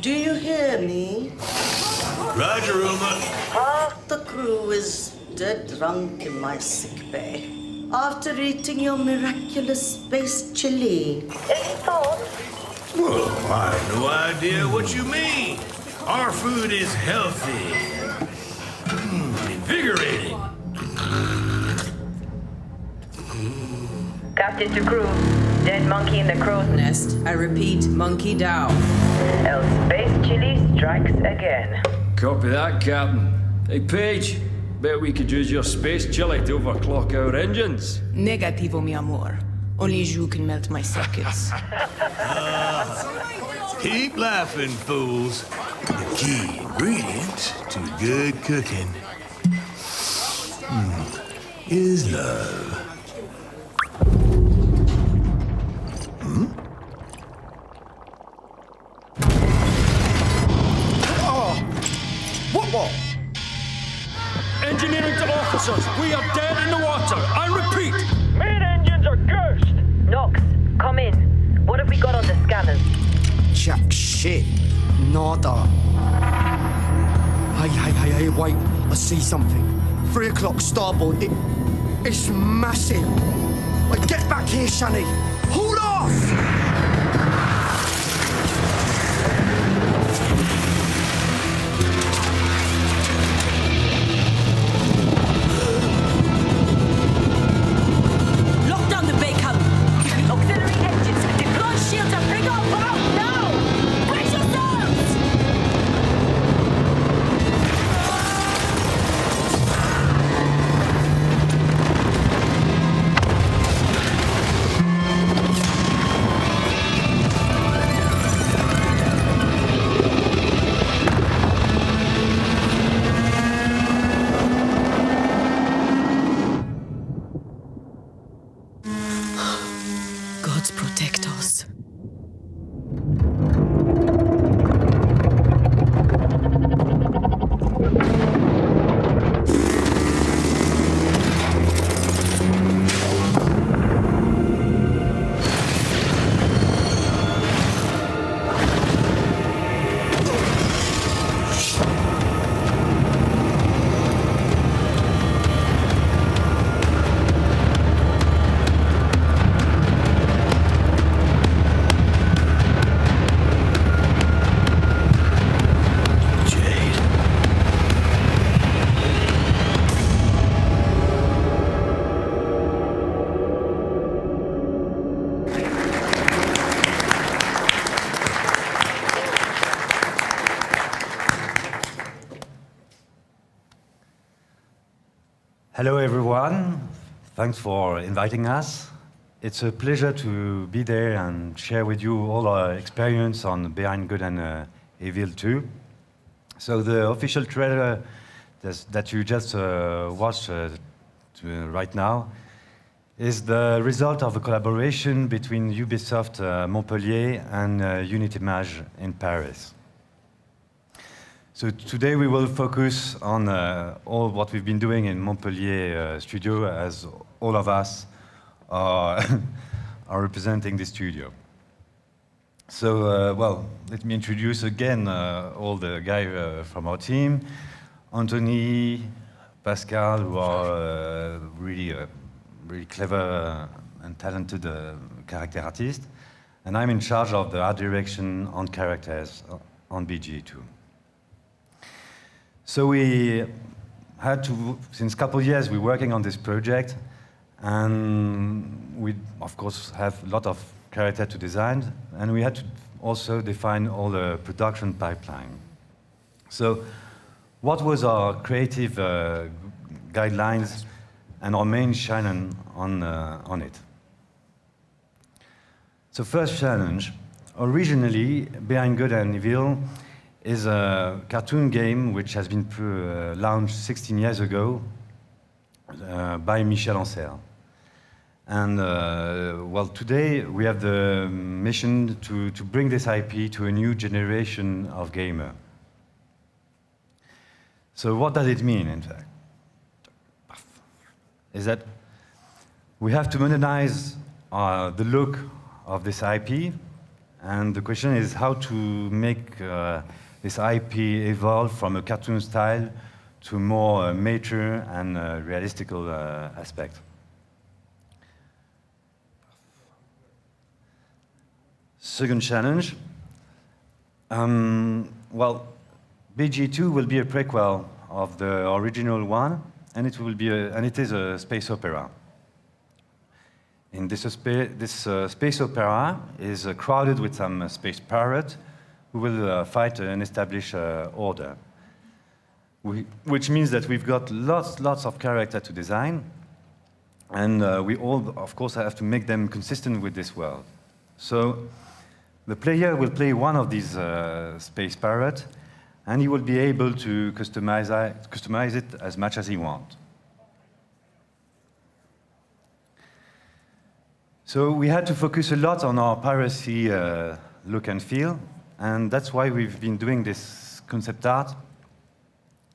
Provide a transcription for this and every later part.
Do you hear me? Roger, Uma. Half the crew is dead drunk in my sick bay. After eating your miraculous space chili. Any thoughts? Well, I have no idea what you mean. Our food is healthy. Invigorating. Captain to crew. Dead monkey in the crow's nest. I repeat, monkey down. El space chili strikes again. Copy that, Captain. Hey, Paige. Bet we could use your space chili to overclock our engines. Negativo, mi amor. Only you can melt my circuits. Keep laughing, fools. The key ingredient to good cooking is love. What? Engineering to officers, we are dead in the water. I repeat. Main engines are cursed! Nox, come in. What have we got on the scanners? Jack shit. Nada. Hey, wait. I see something. 3 o'clock starboard. It's massive. Like, get back here, Shani. Hold off! Gods protect us. Hello, everyone. Thanks for inviting us. It's a pleasure to be there and share with you all our experience on Behind Good and Evil 2. So the official trailer that you just watched right now is the result of a collaboration between Ubisoft Montpellier and Unity-Image in Paris. So today we will focus on all what we've been doing in Montpellier studio, as all of us are, are representing the studio. So, well, let me introduce again all the guys from our team. Anthony, Pascal, who are really clever and talented character artists. And I'm in charge of the art direction on characters on BG2. So we had to, since a couple of years, we're working on this project, and we, of course, have a lot of character to design, and we had to also define all the production pipeline. So what was our creative guidelines and our main challenge on it? So first challenge, originally, Behind Good and Evil is a cartoon game which has been launched 16 years ago by Michel Ancel. And well, today we have the mission to bring this IP to a new generation of gamer. So what does it mean, in fact? Is that we have to modernize the look of this IP, And the question is how to make this IP evolve from a cartoon style to more mature and realistical aspect. Second challenge. Well, BG2 will be a prequel of the original one, and it will be it is a space opera. In this space opera is crowded with some space pirates who will fight and establish order. Which means that we've got lots of characters to design, and we all, of course, have to make them consistent with this world. So the player will play one of these space pirates, and he will be able to customize it as much as he wants. So we had to focus a lot on our piracy look and feel, and that's why we've been doing this concept art,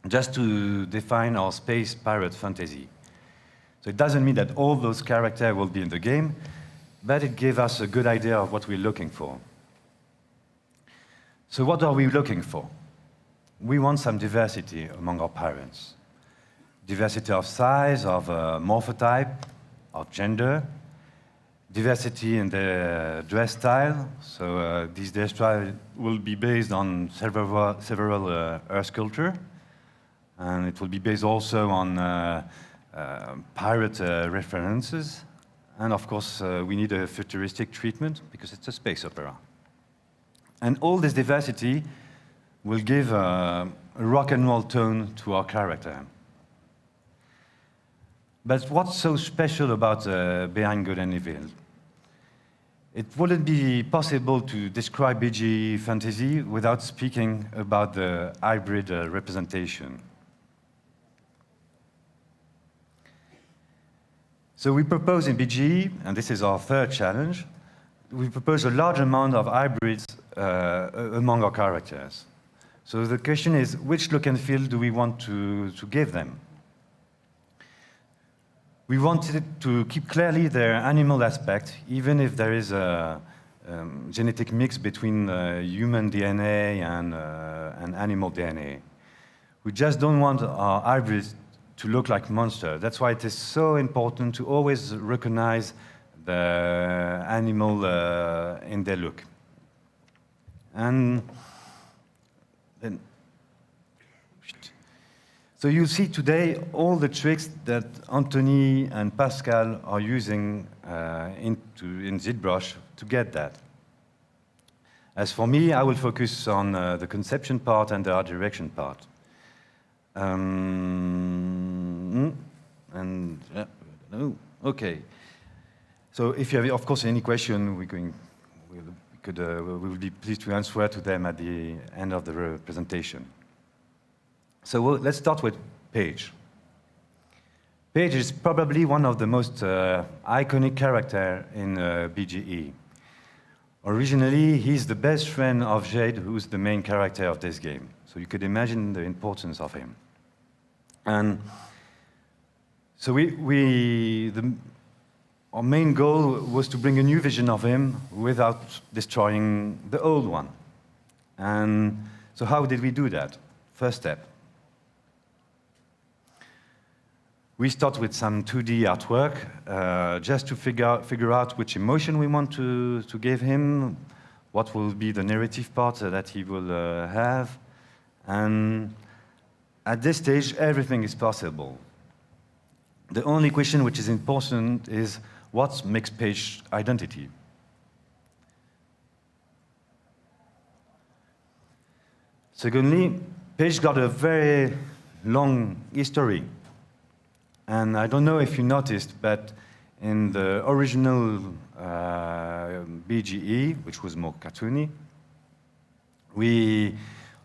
just to define our space pirate fantasy. So it doesn't mean that all those characters will be in the game, but it gave us a good idea of what we're looking for. So what are we looking for? We want some diversity among our pirates. Diversity of size, of morphotype, of gender, diversity in their dress style. So this dress style will be based on several Earth culture, and it will be based also on pirate references. And of course, we need a futuristic treatment because it's a space opera. And all this diversity will give a rock and roll tone to our character. But what's so special about Behind Good and Evil? It wouldn't be possible to describe BG fantasy without speaking about the hybrid representation. So we propose in BG, and this is our third challenge, we propose a large amount of hybrids among our characters. So the question is, which look and feel do we want to give them? We wanted to keep clearly their animal aspect, even if there is a genetic mix between human DNA and animal DNA. We just don't want our hybrids to look like monsters. That's why it is so important to always recognize the animal in their look. And then, so you see today all the tricks that Anthony and Pascal are using in ZBrush to get that. As for me, I will focus on the conception part and the art direction part. Okay. So if you have, of course, any question, we will be pleased to answer to them at the end of the presentation. So let's start with Paige. Paige is probably one of the most iconic characters in BGE. Originally, he's the best friend of Jade, who's the main character of this game. So you could imagine the importance of him. And so our main goal was to bring a new vision of him without destroying the old one. And so how did we do that? First step. We start with some 2D artwork, just to figure out which emotion we want to give him, what will be the narrative part that he will have. And at this stage, everything is possible. The only question which is important is what makes Paige identity. Secondly, Paige got a very long history. And I don't know if you noticed, but in the original BGE, which was more cartoony,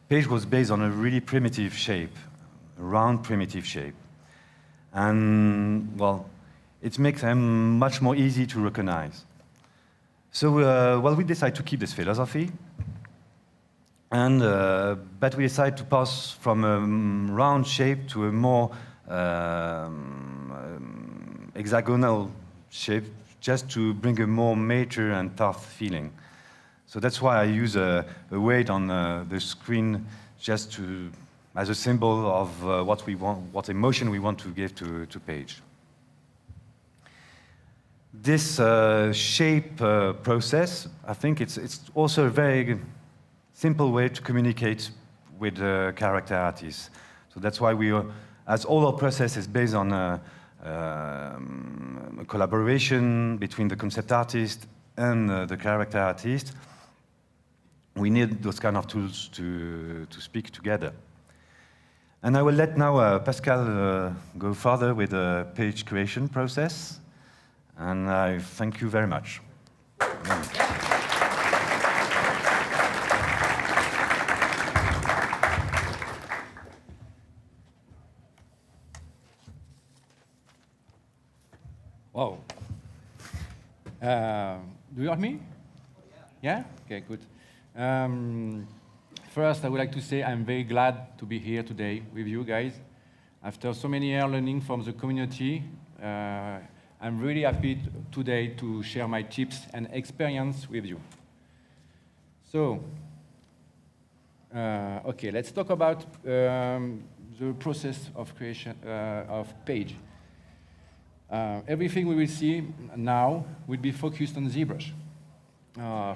Paige was based on a really primitive shape, a round primitive shape. And, well, it makes him much more easy to recognize. So, we decided to keep this philosophy, and but we decided to pass from a round shape to a more hexagonal shape, just to bring a more mature and tough feeling. So that's why I use a weight on the screen just to, as a symbol of what we want, what emotion we want to give to page. This shape process, I think it's also a very simple way to communicate with character artists. So that's why we, as all our process is based on a collaboration between the concept artist and the character artist, we need those kind of tools to speak together. And I will let now Pascal go further with the page creation process. And I thank you very much. Wow. Do you hear me? Yeah? Okay, good. First, I would like to say I'm very glad to be here today with you guys. After so many years learning from the community, I'm really happy today to share my tips and experience with you. So, okay, let's talk about the process of creation of page. Everything we will see now will be focused on ZBrush.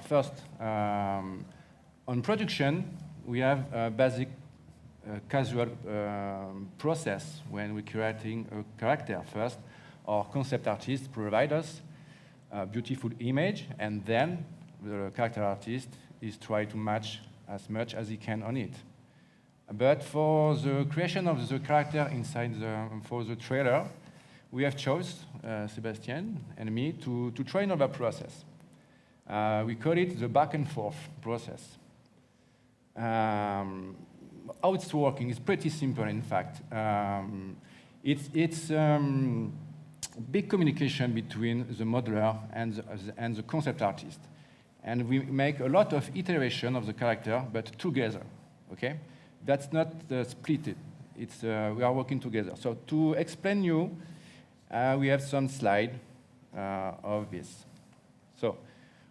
First, on production, we have a basic casual process when we're creating a character. First, our concept artist provides us a beautiful image, and then the character artist is trying to match as much as he can on it. But for the creation of the character inside for the trailer, we have chosen, Sebastian and me, to try another process. We call it the back and forth process. How it's working is pretty simple, in fact. It's big communication between the modeler and the concept artist. And we make a lot of iteration of the character, but together, okay? That's not split. It's, we are working together. So to explain you, we have some slide of this. So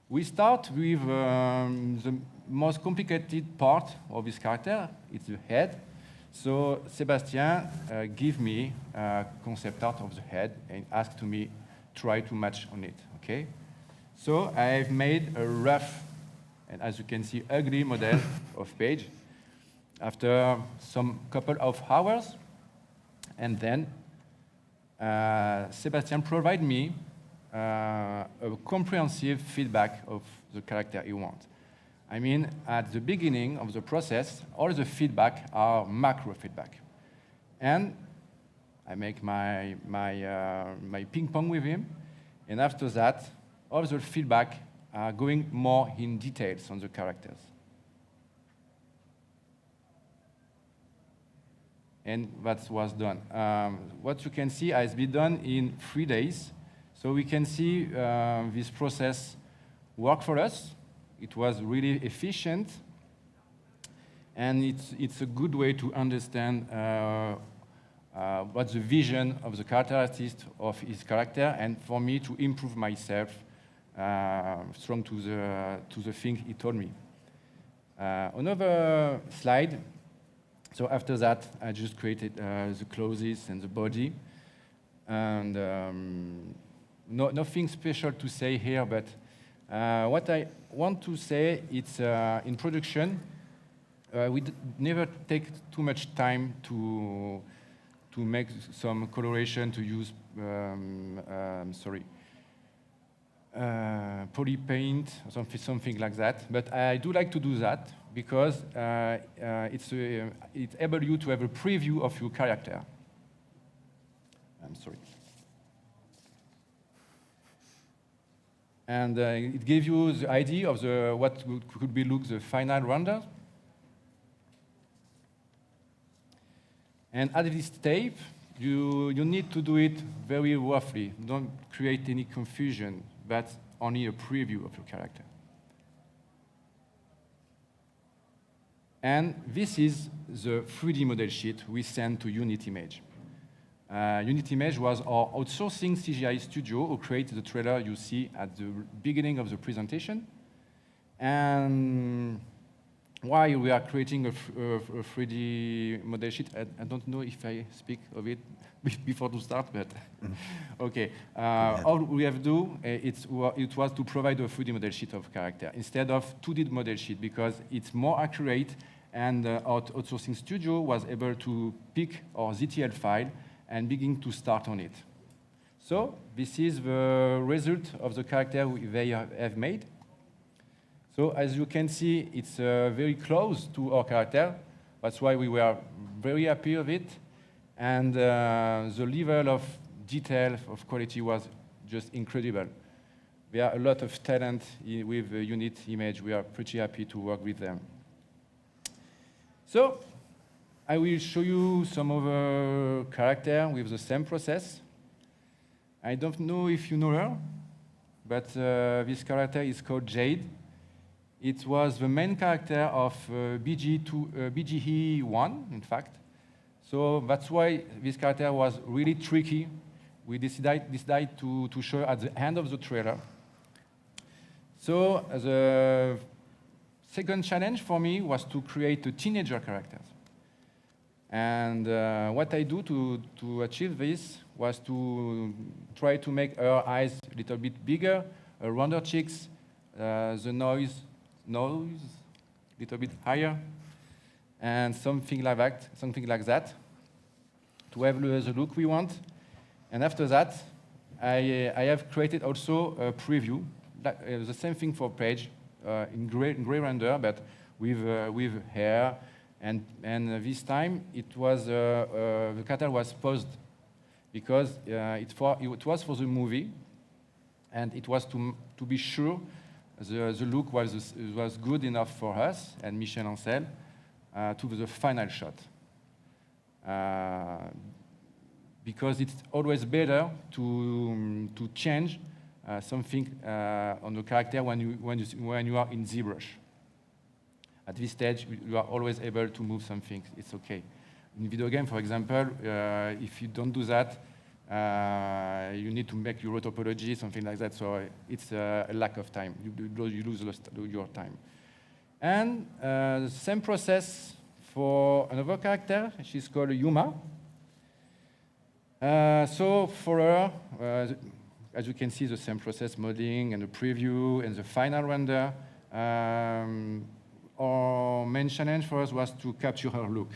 we start with the most complicated part of this character. It's the head. So Sebastian give me a concept art of the head and asked to me try to match on it, okay? So I've made a rough, and as you can see, ugly model of page after some couple of hours. And then Sebastian provide me a comprehensive feedback of the character he wants. I mean, at the beginning of the process, all the feedback are macro feedback. And I make my ping pong with him. And after that, all the feedback are going more in details on the characters. And that was done. What you can see has been done in 3 days. So we can see this process work for us. It was really efficient, and it's a good way to understand what's the vision of the character artist of his character, and for me to improve myself strong to the thing he told me. Another slide. So after that, I just created the clothes and the body, and nothing special to say here, but what I want to say, it's in production, we never take too much time to make some coloration, to use, poly paint, something like that. But I do like to do that because it enables you to have a preview of your character. I'm sorry. And it gives you the idea of what could be the final render. And at this step, you need to do it very roughly. Don't create any confusion. That's only a preview of your character. And this is the 3D model sheet we sent to Unity Image. Unity Image was our outsourcing CGI studio who created the trailer you see at the beginning of the presentation. And while we are creating a 3D model sheet, I don't know if I speak of it before to start, but okay. All we have to do, it was to provide a 3D model sheet of character instead of 2D model sheet because it's more accurate, and our outsourcing studio was able to pick our ZTL file and begin to start on it. So this is the result of the character they have made. So as you can see, it's very close to our character. That's why we were very happy with it. And the level of detail, of quality was just incredible. There are a lot of talent with unit image. We are pretty happy to work with them. So I will show you some other character with the same process. I don't know if you know her, but this character is called Jade. It was the main character of BGE1, in fact. So that's why this character was really tricky. We decided to show at the end of the trailer. So the second challenge for me was to create a teenager character. And what I do to achieve this was to try to make her eyes a little bit bigger, around her cheeks, the nose a little bit higher, and something like that, to have the look we want. And after that, I have created also a preview, the same thing for page, in gray render, but with hair, and this time it was the character was paused because it was for the movie, and it was to be sure the look was good enough for us and Michel Ancel to the final shot. Because it's always better to change something on the character when you are in ZBrush. At this stage, you are always able to move something. It's okay. In video game, for example, if you don't do that, you need to make your topology, something like that. So it's a lack of time. You lose your time. And the same process for another character. She's called Yuma. So for her, as you can see, the same process, modeling and the preview and the final render. Our main challenge for us was to capture her look.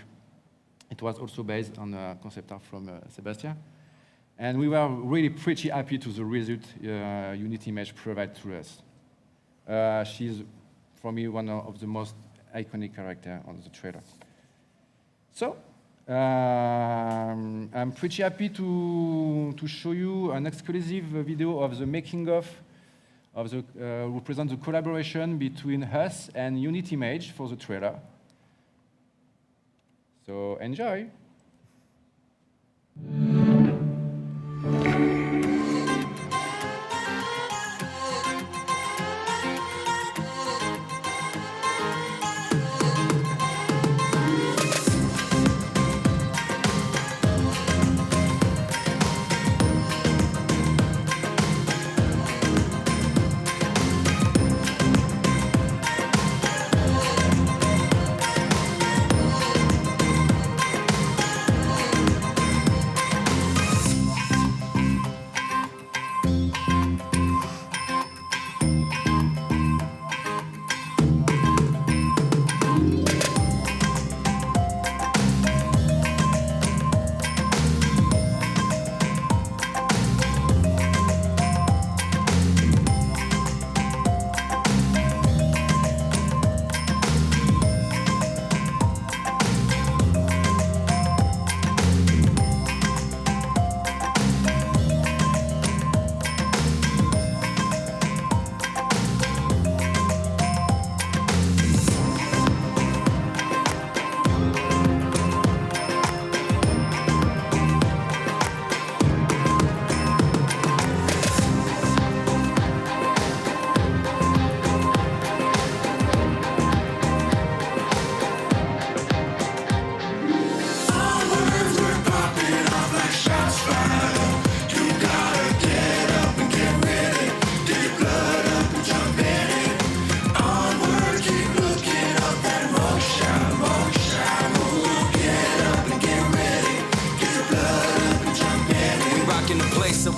It was also based on a concept art from Sebastian. And we were really pretty happy to the result Unity Image provided to us. She's, for me, one of the most iconic characters on the trailer. So, I'm pretty happy to show you an exclusive video of the making of the represent the collaboration between us and Unity Image for the trailer. So enjoy.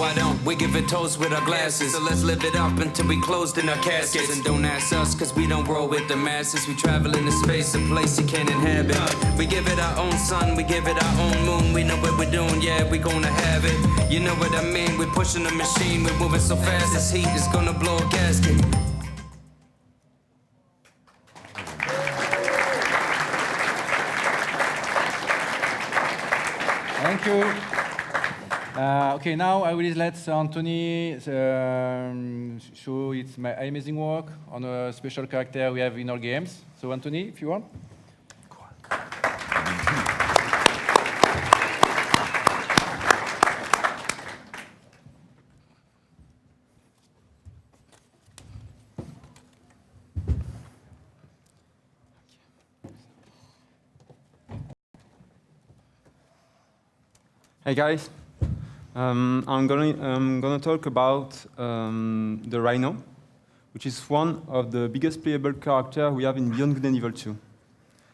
why don't we give a toast with our glasses? So let's live it up until we closed in our caskets. And don't ask us, cause we don't roll with the masses. We travel into space, a place you can't inhabit. We give it our own sun, we give it our own moon. We know what we're doing, yeah, we gonna have it. You know what I mean, we're pushing the machine. We're moving so fast, this heat is gonna blow a gasket. Thank you. Okay, now I will let Anthony show my amazing work on a special character we have in our games. So Anthony, if you want. Hey guys, I'm gonna talk about the Rhino, which is one of the biggest playable characters we have in Beyond Good and Evil 2.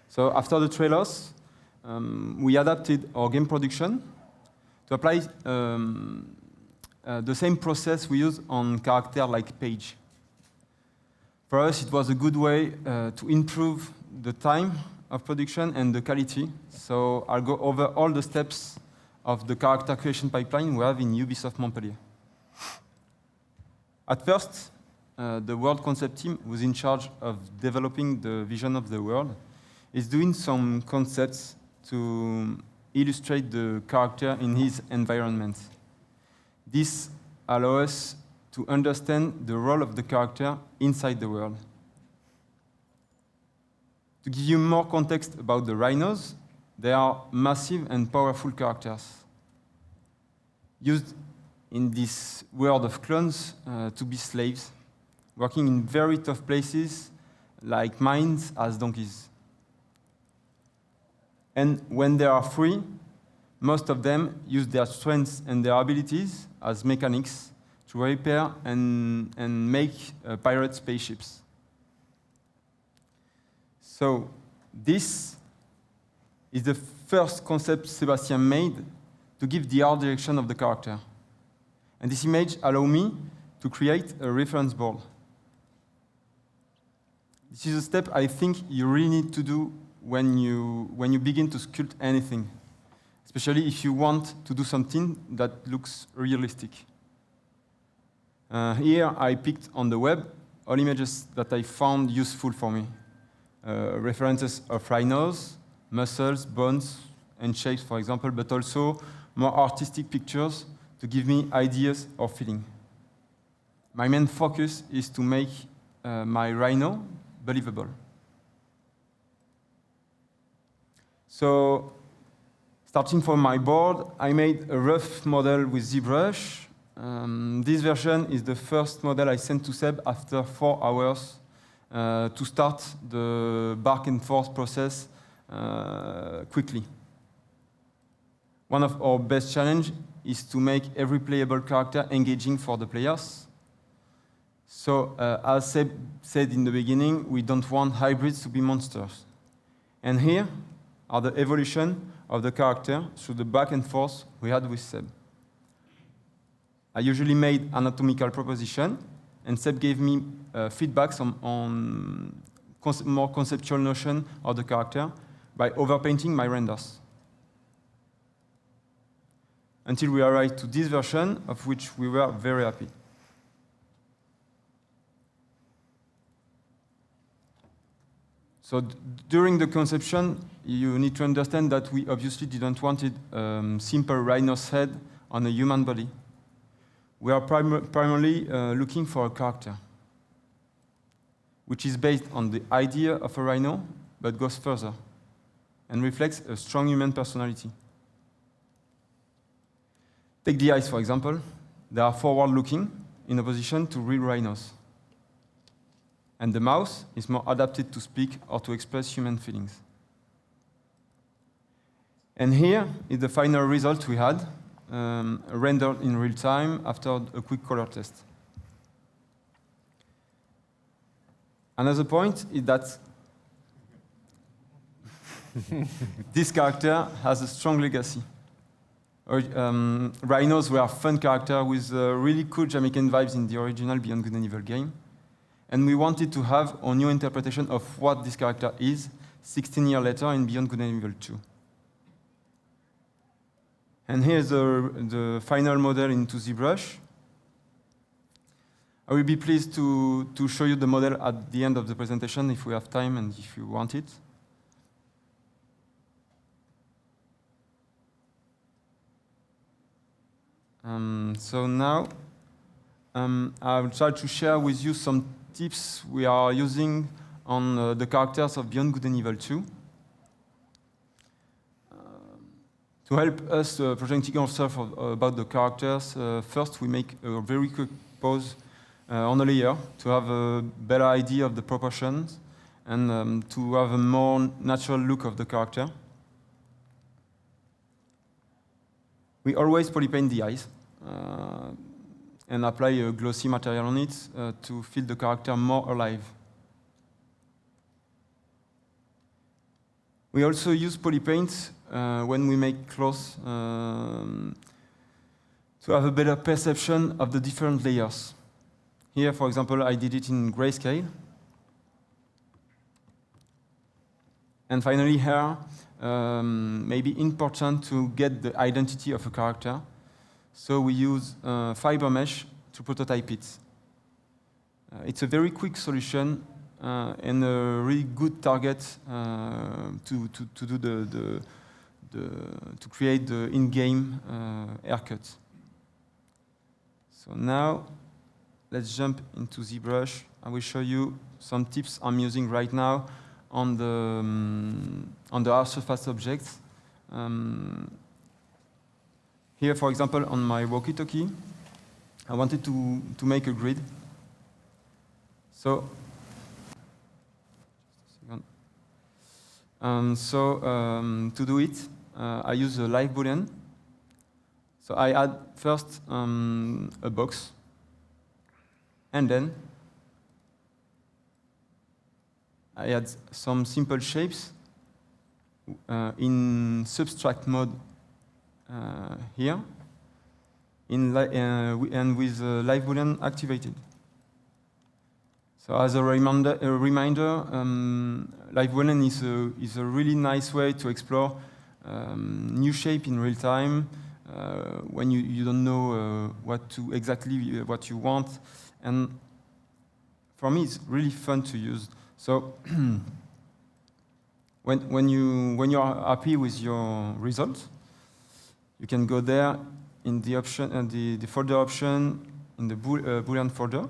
So after the trailers, we adapted our game production to apply the same process we use on characters like Paige. For us, it was a good way to improve the time of production and the quality. So I'll go over all the steps of the character creation pipeline we have in Ubisoft Montpellier. At first, the world concept team was in charge of developing the vision of the world. Is doing some concepts to illustrate the character in his environment. This allows us to understand the role of the character inside the world. To give you more context about the rhinos, they are massive and powerful characters, used in this world of clones to be slaves, working in very tough places like mines as donkeys. And when they are free, most of them use their strengths and their abilities as mechanics to repair and make pirate spaceships. So this is the first concept Sébastien made to give the art direction of the character. And this image allows me to create a reference board. This is a step I think you really need to do when you begin to sculpt anything, especially if you want to do something that looks realistic. Here I picked on the web all images that I found useful for me. References of rhinos, muscles, bones, and shapes, for example, but also more artistic pictures to give me ideas or feeling. My main focus is to make my rhino believable. So, starting from my board, I made a rough model with ZBrush. This version is the first model I sent to Seb after 4 hours to start the back and forth process quickly. One of our best challenges is to make every playable character engaging for the players. So, as Seb said in the beginning, we don't want hybrids to be monsters. And here are the evolution of the character through the back and forth we had with Seb. I usually made anatomical proposition, and Seb gave me feedbacks on more conceptual notion of the character by overpainting my renders. Until we arrived to this version, of which we were very happy. So during the conception, you need to understand that we obviously didn't want it simple rhino's head on a human body. We are primarily looking for a character, which is based on the idea of a rhino, but goes further and reflects a strong human personality. Take the eyes, for example. They are forward-looking in opposition to real rhinos. And the mouth is more adapted to speak or to express human feelings. And here is the final result we had, rendered in real time after a quick color test. Another point is that this character has a strong legacy. Rhinos were a fun character with really cool Jamaican vibes in the original Beyond Good and Evil game. And we wanted to have a new interpretation of what this character is 16 years later in Beyond Good and Evil 2. And here's the final model into ZBrush. I will be pleased to show you the model at the end of the presentation if we have time and if you want it. So now I will try to share with you some tips we are using on the characters of Beyond Good and Evil 2. To help us projecting ourselves about the characters, first we make a very quick pause on a layer to have a better idea of the proportions and to have a more natural look of the character. We always polypaint the eyes and apply a glossy material on it to feel the character more alive. We also use polypaint when we make clothes to have a better perception of the different layers. Here, for example, I did it in grayscale. And finally here, maybe important to get the identity of a character. So we use fiber mesh to prototype it. It's a very quick solution and a really good target to do to create the in-game haircut. So now let's jump into ZBrush. I will show you some tips I'm using right now on the hard surface objects. Here, for example, on my walkie-talkie, I wanted to make a grid. So, to do it, I use a live boolean. So I add first a box, and then I add some simple shapes in subtract mode here, and with live boolean activated. So as a reminder, live boolean is a really nice way to explore new shape in real time when you don't know exactly what you want. And for me, it's really fun to use. So when you are happy with your result, you can go there in the option the folder option in the Boolean folder.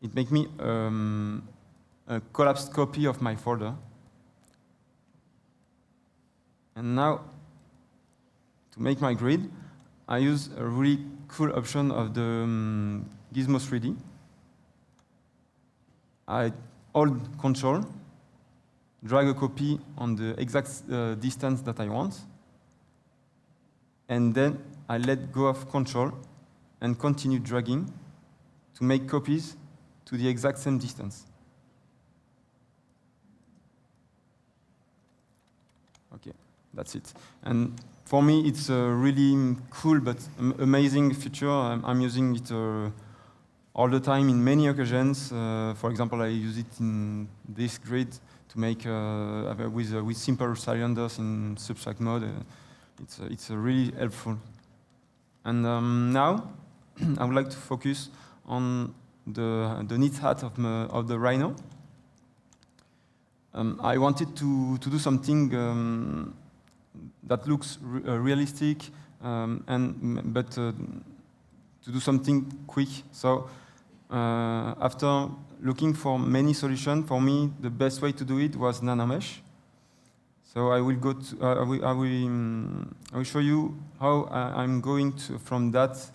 It makes me a collapsed copy of my folder. And now, to make my grid, I use a really cool option of the Gizmo 3D. I hold Control, drag a copy on the exact distance that I want, and then I let go of Control and continue dragging to make copies to the exact same distance. Okay, that's it. And for me, it's a really cool but amazing feature. I'm using it all the time in many occasions. For example, I use it in this grid to make with simple cylinders in subtract mode. It's really helpful. And now, I would like to focus on the knit hat of the rhino. I wanted to do something that looks realistic, but to do something quick. So after looking for many solutions, for me the best way to do it was nanomesh. So I will go to I will show you how I'm going from that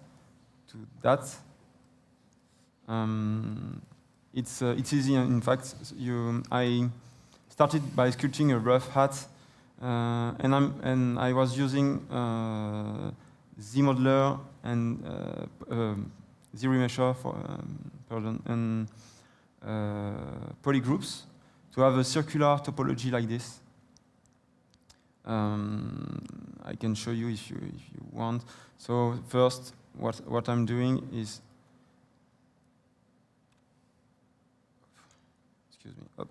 to that. It's easy. In fact, I started by sculpting a rough hat, and I was using ZModeler and ZRemesher and polygroups to have a circular topology like this. I can show you if you want. So first, what I'm doing is, excuse me,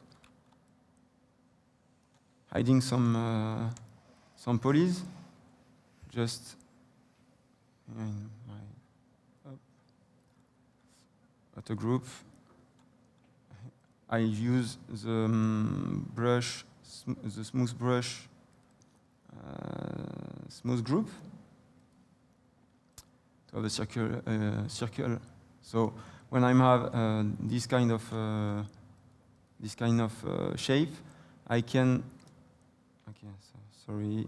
hiding some polys, just in my auto group. I use the brush, the smooth brush, smooth group to have a circle. So when I have this kind of shape, I can. Okay, so sorry.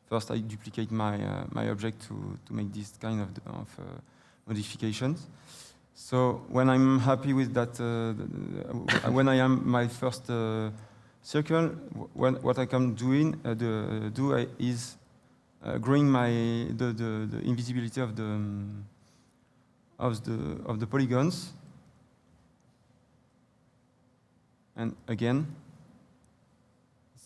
First, I duplicate my object to make this kind of modifications. So when I'm happy with that, when I am my first circle, what I can do is growing the invisibility of the polygons, and again,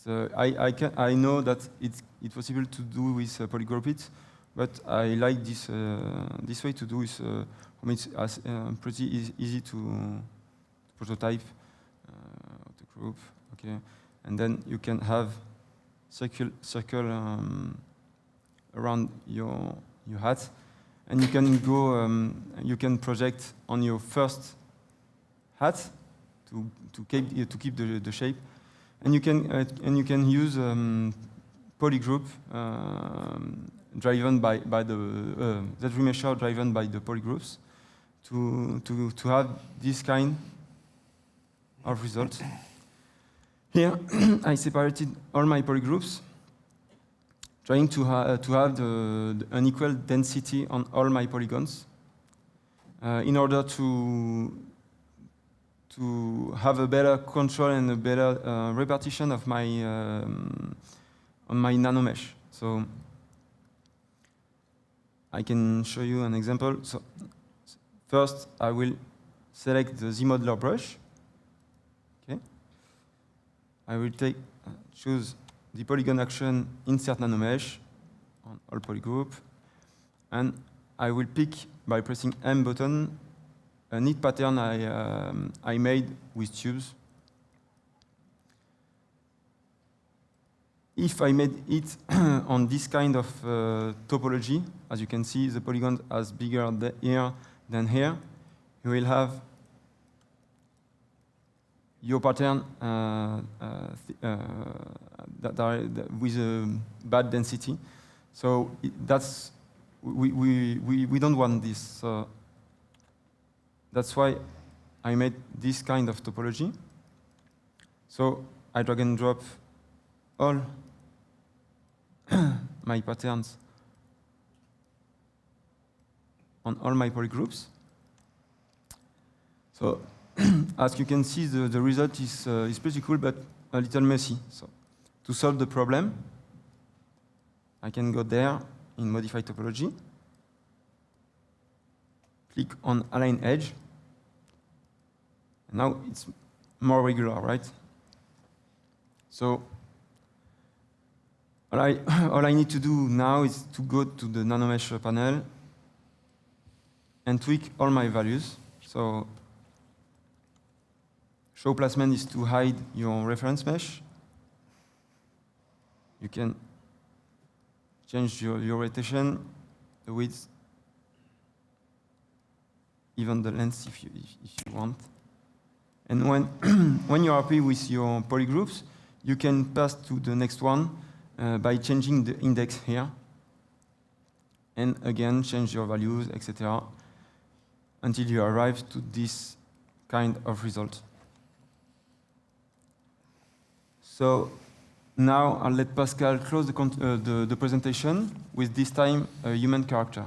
so I know that it's possible to do with polygroup it, but I like this way to do is. It's pretty easy to prototype the group, okay, and then you can have circle around your hat, and you can go you can project on your first hat to keep the shape, and you can use polygroup driven by the ZBrush driven by the polygroups. To have this kind of results. Here, I separated all my polygroups, trying to have an equal density on all my polygons, in order to have a better control and a better repartition of my on my nanomesh. So I can show you an example. So first, I will select the ZModeler brush. Okay. I will choose the polygon action, insert nanomesh on all polygroup, and I will pick by pressing M button a neat pattern I made with tubes. If I made it on this kind of topology, as you can see, the polygon is bigger here than here. You will have your pattern with a bad density. So we don't want this. So that's why I made this kind of topology. So I drag and drop all my patterns on all my polygroups. So as you can see, the result is pretty cool, but a little messy. So to solve the problem, I can go there in Modify Topology, click on Align Edge. Now it's more regular, right? So all I need to do now is to go to the nanomesh panel and tweak all my values. So show placement is to hide your reference mesh. You can change your rotation, the width, even the length if you want. And when you're happy with your polygroups, you can pass to the next one by changing the index here. And again, change your values, etc., until you arrive to this kind of result. So now I'll let Pascal close the presentation with this time a human character.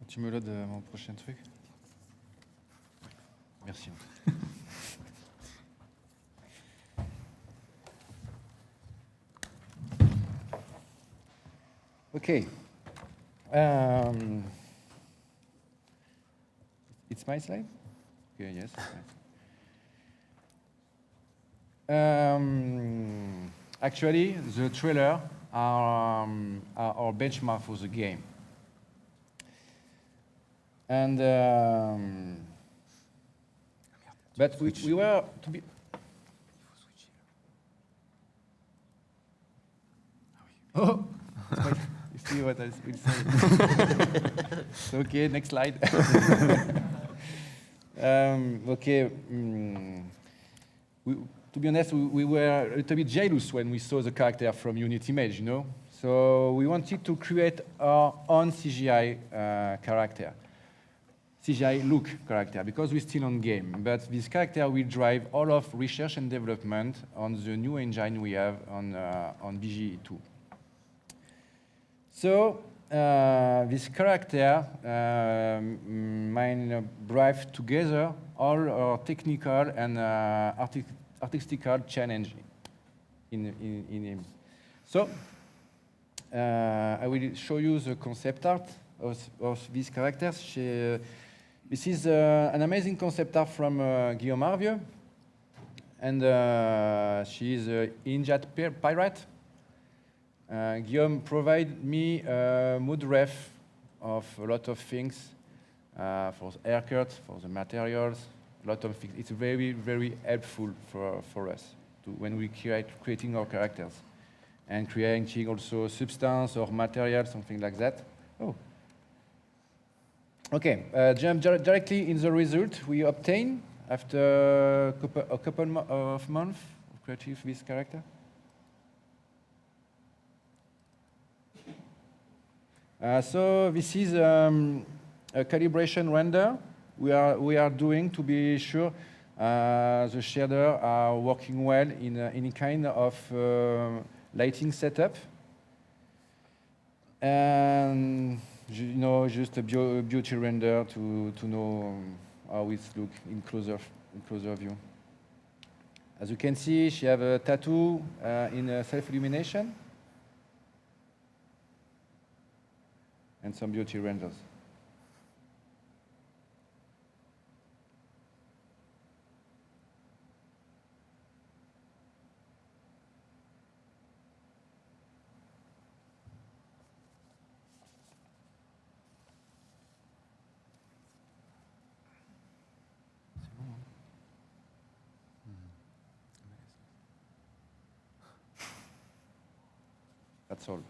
Tu me loads mon prochain truc? Merci. Okay. It's my slide? Okay, yes. Actually, the trailer are our benchmark for the game. And but we were to be. Oh, you see what I will say? Okay, next slide. Okay. To be honest, we were a little bit jealous when we saw the character from Unity Image, you know. So we wanted to create our own CGI character. CGI look character, because we're still on game. But this character will drive all of research and development on the new engine we have on BG2. So this character might drive together all our technical and artistical challenge in him. So I will show you the concept art of these characters. This is an amazing concept art from Guillaume Arvieux, and she is an Injat pirate. Guillaume provided me a mood ref of a lot of things for the haircut, for the materials, a lot of things. It's very, very helpful for us when we creating our characters and creating also substance or material, something like that. Oh. Okay, jump directly in the result we obtain after a couple of months of creating this character. So this is a calibration render we are doing to be sure the shader are working well in any kind of lighting setup. And you know, just a beauty render to know how it looks in closer view. As you can see, she have a tattoo in self-illumination. And some beauty renders. That's all.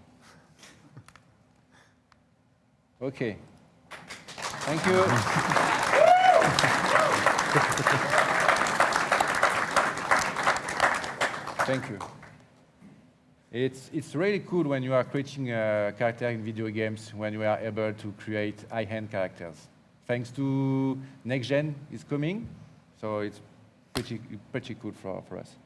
Okay. Thank you. Thank you. It's really cool when you are creating a character in video games, when you are able to create high-end characters. Thanks to next gen is coming, so it's pretty cool for us.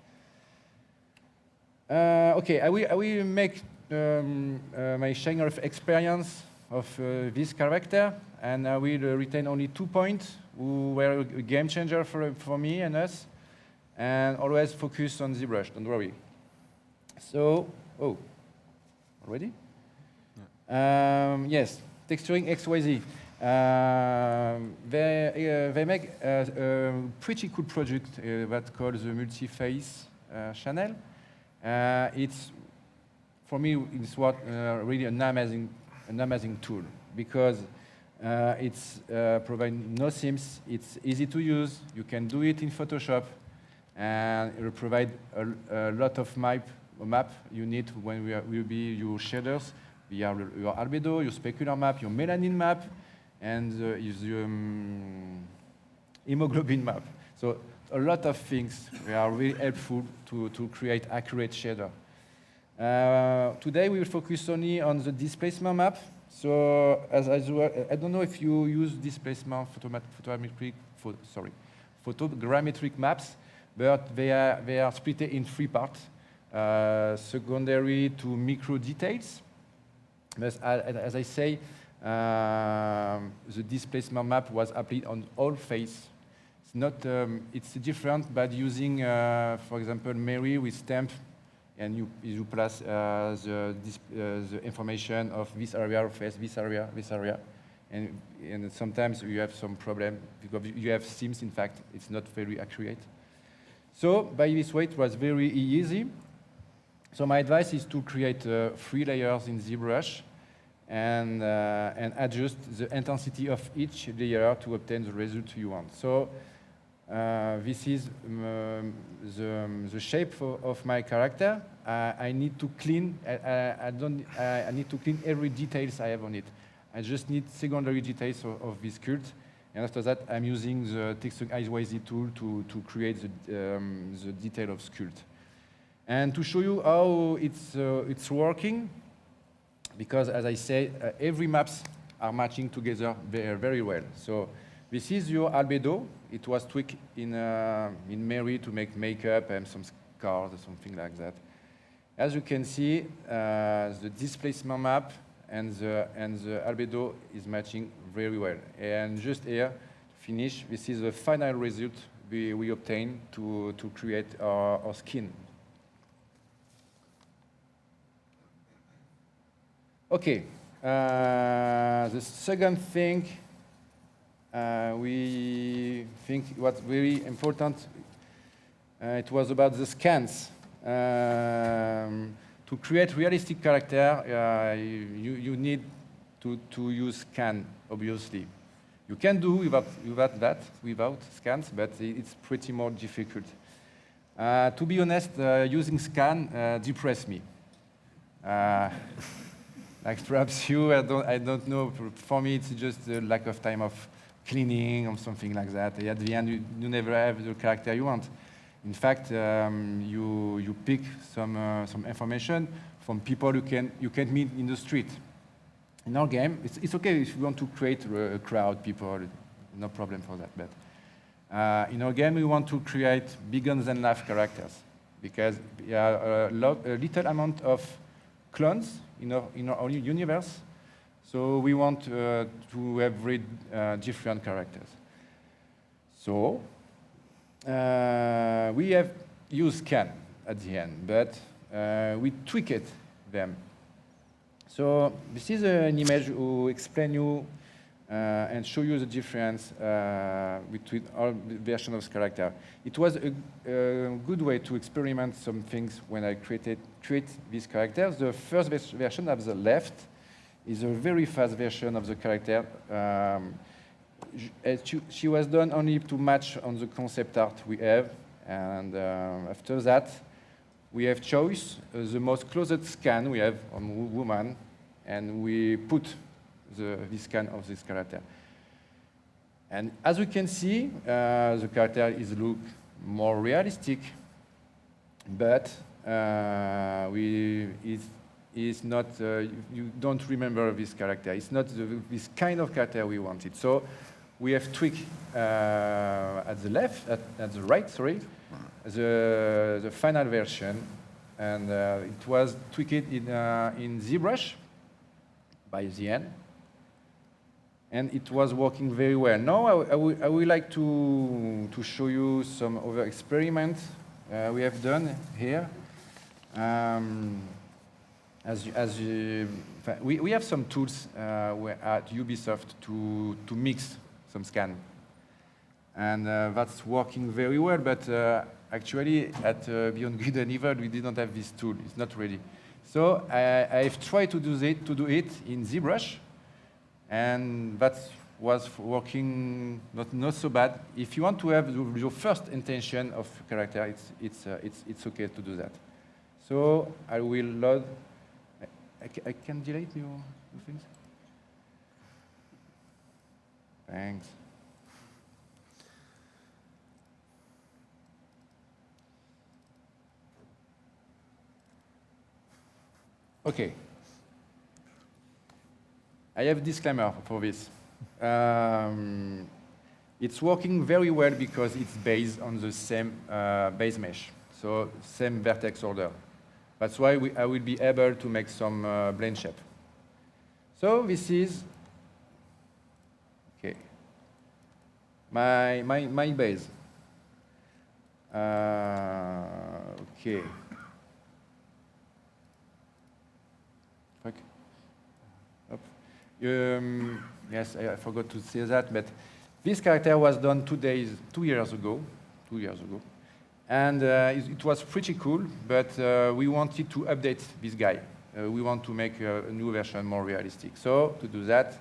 Okay, I will make my sharing of experience of this character, and I will retain only 2 points who were a game changer for me and us, and always focus on ZBrush, don't worry. So, already? Yeah. Yes, texturing XYZ. They make a pretty cool project that called the multi-face channel. It's, for me, it's really an amazing tool, because it's providing no seams, it's easy to use, you can do it in Photoshop, and it will provide a lot of map you need when will be your shaders, your albedo, your specular map, your melanin map, and your hemoglobin map. So a lot of things are really helpful to create accurate shader. Today we will focus only on the displacement map. So as well, I don't know if you use displacement photogrammetric maps, but they are split in 3 parts: secondary to micro details. But as I say, the displacement map was applied on all face. It's not. It's different, but using, for example, Mary with stamp and you place the information of this area, face this area, and sometimes you have some problem because you have seams. In fact, it's not very accurate. So by this way, it was very easy. So my advice is to create 3 layers in ZBrush and adjust the intensity of each layer to obtain the result you want. So this is the shape of my character. I need to clean. I need to clean every details I have on it. I just need secondary details of this sculpt, and after that, I'm using the Texture ISYZ tool to create the detail of sculpt. And to show you how it's working, because as I say, every maps are matching together very well. So this is your albedo. It was tweaked in Mary to make makeup and some scars or something like that. As you can see, the displacement map and the albedo is matching very well. And just here, to finish, this is the final result we obtain to create our skin. Okay, the second thing we think was very important, it was about the scans. To create realistic character, you need to use scan, obviously. You can do without scans, but it's pretty more difficult. To be honest, using scan depressed me. Like perhaps you, I don't know. For me, it's just a lack of time of cleaning or something like that. At the end, you never have the character you want. In fact, you pick some information from people you can meet in the street. In our game, it's okay if you want to create a crowd, people, no problem for that. But in our game, we want to create bigger-than-life characters because we have a little amount of clones in our own universe. So we want to have very different characters. So we have used scan at the end, but we tweaked them. So this is an image to explain you and show you the difference between all versions of character. It was a good way to experiment some things when I create these characters. The first version at the left is a very fast version of the character. She was done only to match on the concept art we have, and after that, we have choice the most closest scan we have on woman, and we put the scan of this character. And as we can see, the character look more realistic, but is not. You don't remember this character. It's not this kind of character we wanted. So we have tweaked at the left, at the right, sorry, the final version, and it was tweaked in ZBrush by the end, and it was working very well. Now I would like to show you some other experiments we have done here. We have some tools at Ubisoft to mix some scan, and that's working very well. But actually, at Beyond Good and Evil, we didn't have this tool. It's not ready. So I've tried to do it in ZBrush, and that was working not so bad. If you want to have your first intention of character, it's okay to do that. So I will load. I can delete your things. Thanks. Okay. I have a disclaimer for this. It's working very well because it's based on the same base mesh, so same vertex order. That's why I will be able to make some blend shape. So this is okay. My base. Okay. Fuck. Up. Yes, I forgot to say that, but this character was done 2 years ago. 2 years ago. And it was pretty cool, but we wanted to update this guy. We want to make a new version more realistic. So to do that,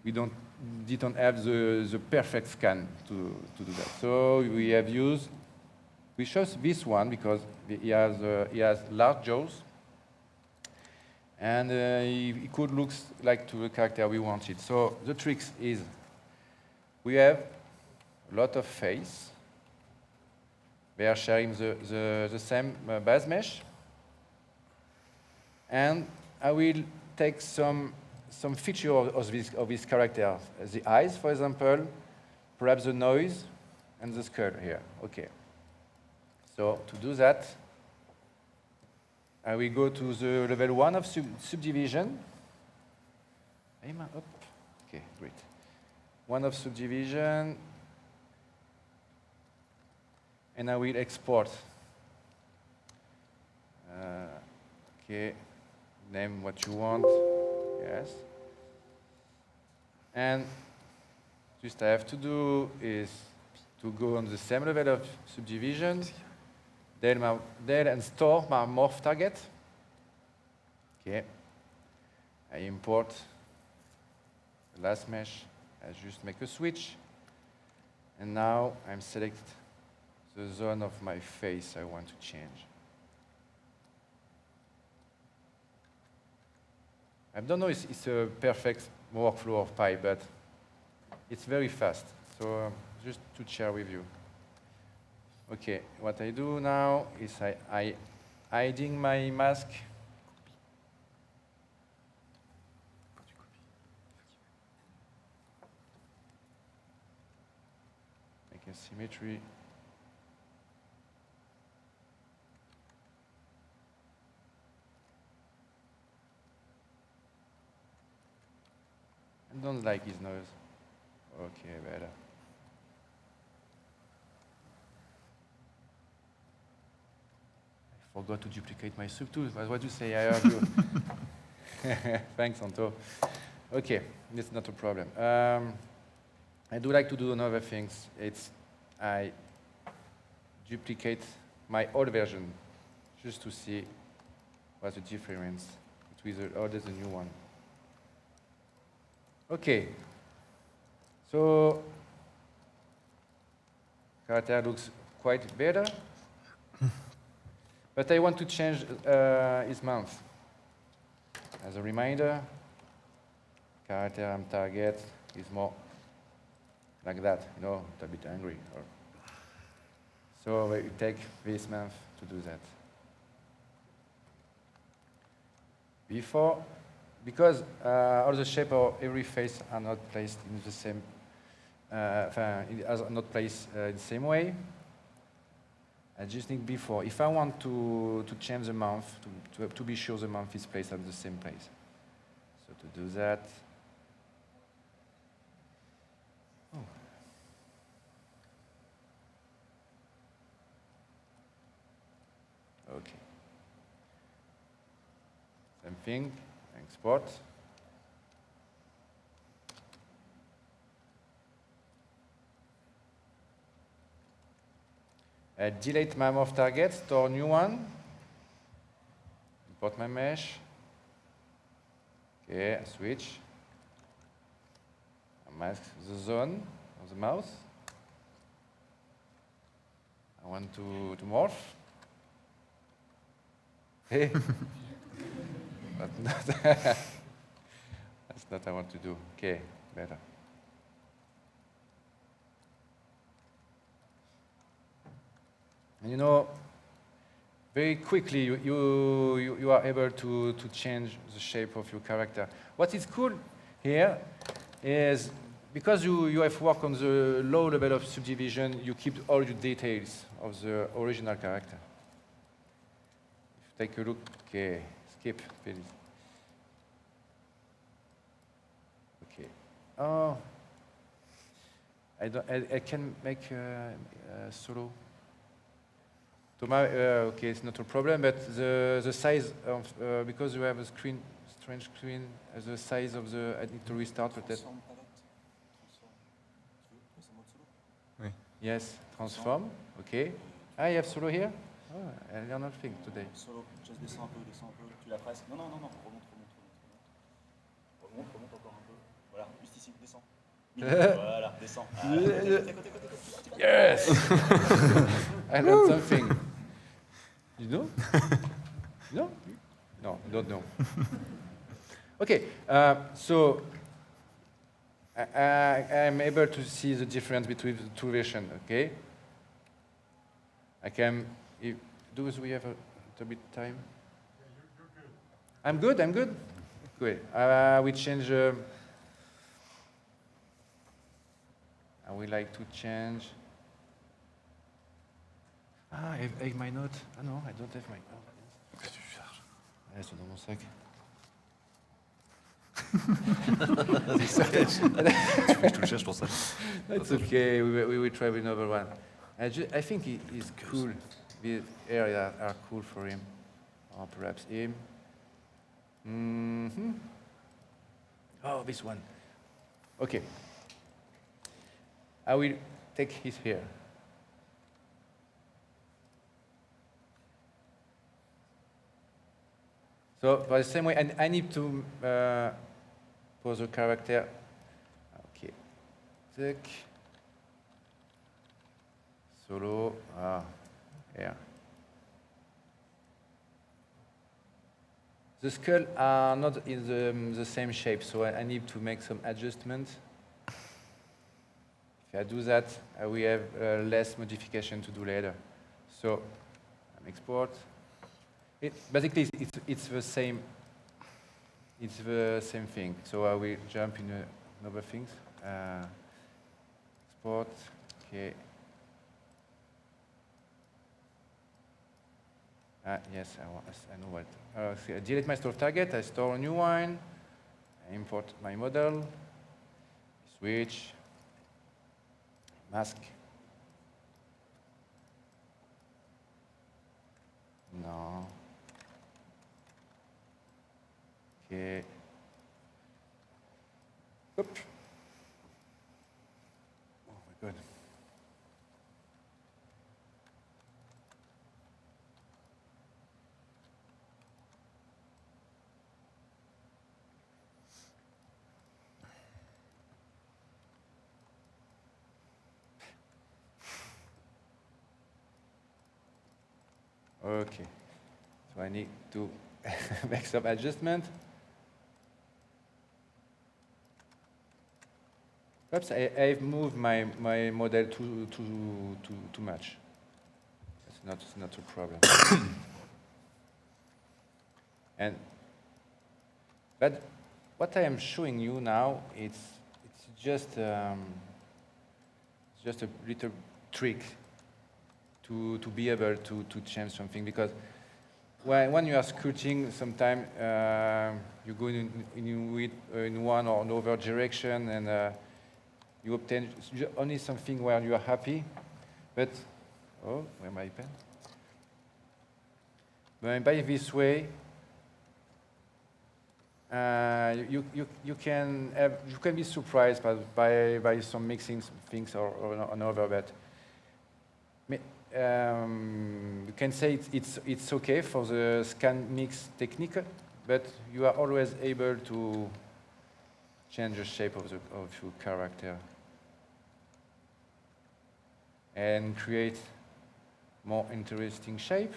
we didn't have the perfect scan to do that. So we chose this one because he has large jaws, and he could look like to the character we wanted. So the trick is we have a lot of face. They are sharing the same base mesh. And I will take some feature of this character. The eyes, for example, perhaps the noise, and the skull here. Okay. So to do that, I will go to the level 1 of subdivision. Aim up. Okay, great. 1 of subdivision. And I will export. Okay, name what you want. Yes. And just I have to do is to go on the same level of subdivision, then and store my morph target. Okay. I import the last mesh. I just make a switch. And now I'm select the zone of my face I want to change. I don't know if it's a perfect workflow of Pi, but it's very fast. So just to share with you. Okay, what I do now is I hiding my mask. Make a symmetry. I don't like his nose. Okay, better. I forgot to duplicate my subtools. That's what you say. I heard you. Thanks, Anto. Okay, that's not a problem. I do like to do another things. I duplicate my old version just to see what's the difference between the old and the new one. Okay, so character looks quite better, but I want to change his mouth. As a reminder, character and target is more like that, you know, a bit angry. So we take this mouth to do that. Because all the shape of every face are not placed in the same, are not placed in the same way. I just think before, if I want to change the mouth, to be sure the mouth is placed at the same place. So to do that, okay. Same thing. Export. Delete my morph target, store new one. Import my mesh. Okay, I switch. I mask the zone of the mouse. I want to morph. Hey. That's not what I want to do. Okay, better. And you know, very quickly you are able to change the shape of your character. What is cool here is because you have worked on the low level of subdivision, you keep all your details of the original character. Take a look. Okay. Skip, please. Okay. Oh, I can make solo. So okay, it's not a problem, but the size of because you have a screen strange screen, the size of the, I need to restart peut-être. Yes, transform, okay. Ah, you have solo here? Oh, I learned nothing today. Solo, just descends un peu, tu la presses. Non, remonte. Remonte encore un peu. Voilà, juste ici, descends. Voilà, descends. Côté. Yes! I learned something. You know? No? No, you don't know. Okay, so I'm able to see the difference between the two versions, okay? I can, do we have a little bit time? Yeah, you're good. I'm good? Good. We change, I would like to change. Ah, I have my note. Ah no, I don't have my note. Qu'est-ce que tu cherches? Elles sont dans mon sac. Je te le cherche pour ça. It's okay, we will try with another one. I think he is cool. These areas are cool for him. Or perhaps him. Mm-hmm. Oh, this one. Okay. I will take his hair. So, by the same way, I need to pose a character. Okay. Tick. Solo. Yeah. The skull are not in the same shape, so I need to make some adjustments. If I do that, I will have less modification to do later. So, export. Basically, it's the same. It's the same thing. So I will jump in another things. Export. Okay. Yes, I know what. So I delete my store target. I store a new one. I import my model. Switch. Mask. No. Okay. Oop. Oh my God. Okay. So I need to make some adjustment. Perhaps I've moved my model too much. It's not a problem. But what I am showing you now, it's just a little trick to be able to change something, because when you are sculpting, sometimes you go in one or another direction, and you obtain only something where you are happy. But oh, where my pen? But by this way, you can be surprised by some mixing things or another. But you can say it's okay for the scan mix technique, but you are always able to change the shape of your character and create more interesting shape.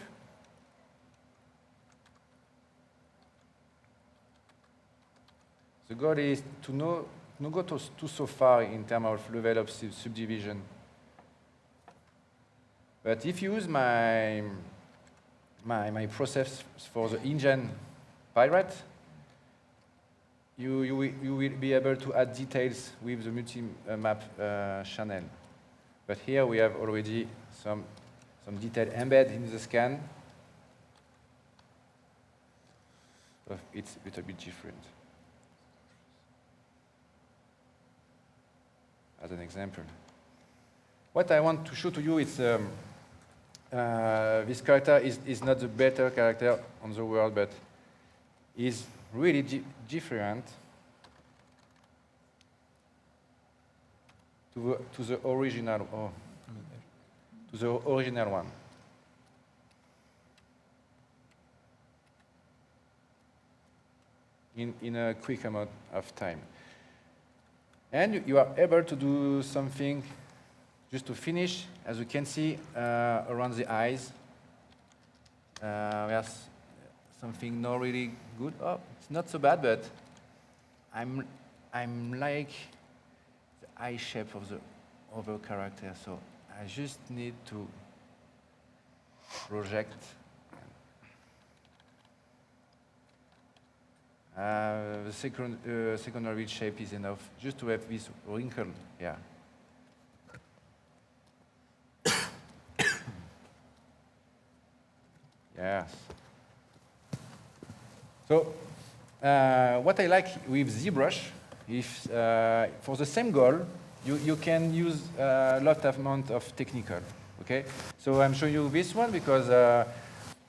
The goal is to not go too so far in terms of level of subdivision. But if you use my process for the engine pirate, you will be able to add details with the multi-map channel. But here we have already some detail embedded in the scan. So it's a little bit different. As an example, what I want to show to you is this character is not the better character on the world, but is really different to the original one. In a quick amount of time. And you are able to do something just to finish, as you can see, around the eyes. There's something not really good. Oh, it's not so bad, but I'm like the eye shape of the other character, so I just need to project. The secondary shape is enough just to have this wrinkle, yeah. Yes. So, what I like with ZBrush is for the same goal, you can use a lot of amount of technical, okay? So I'm showing you this one because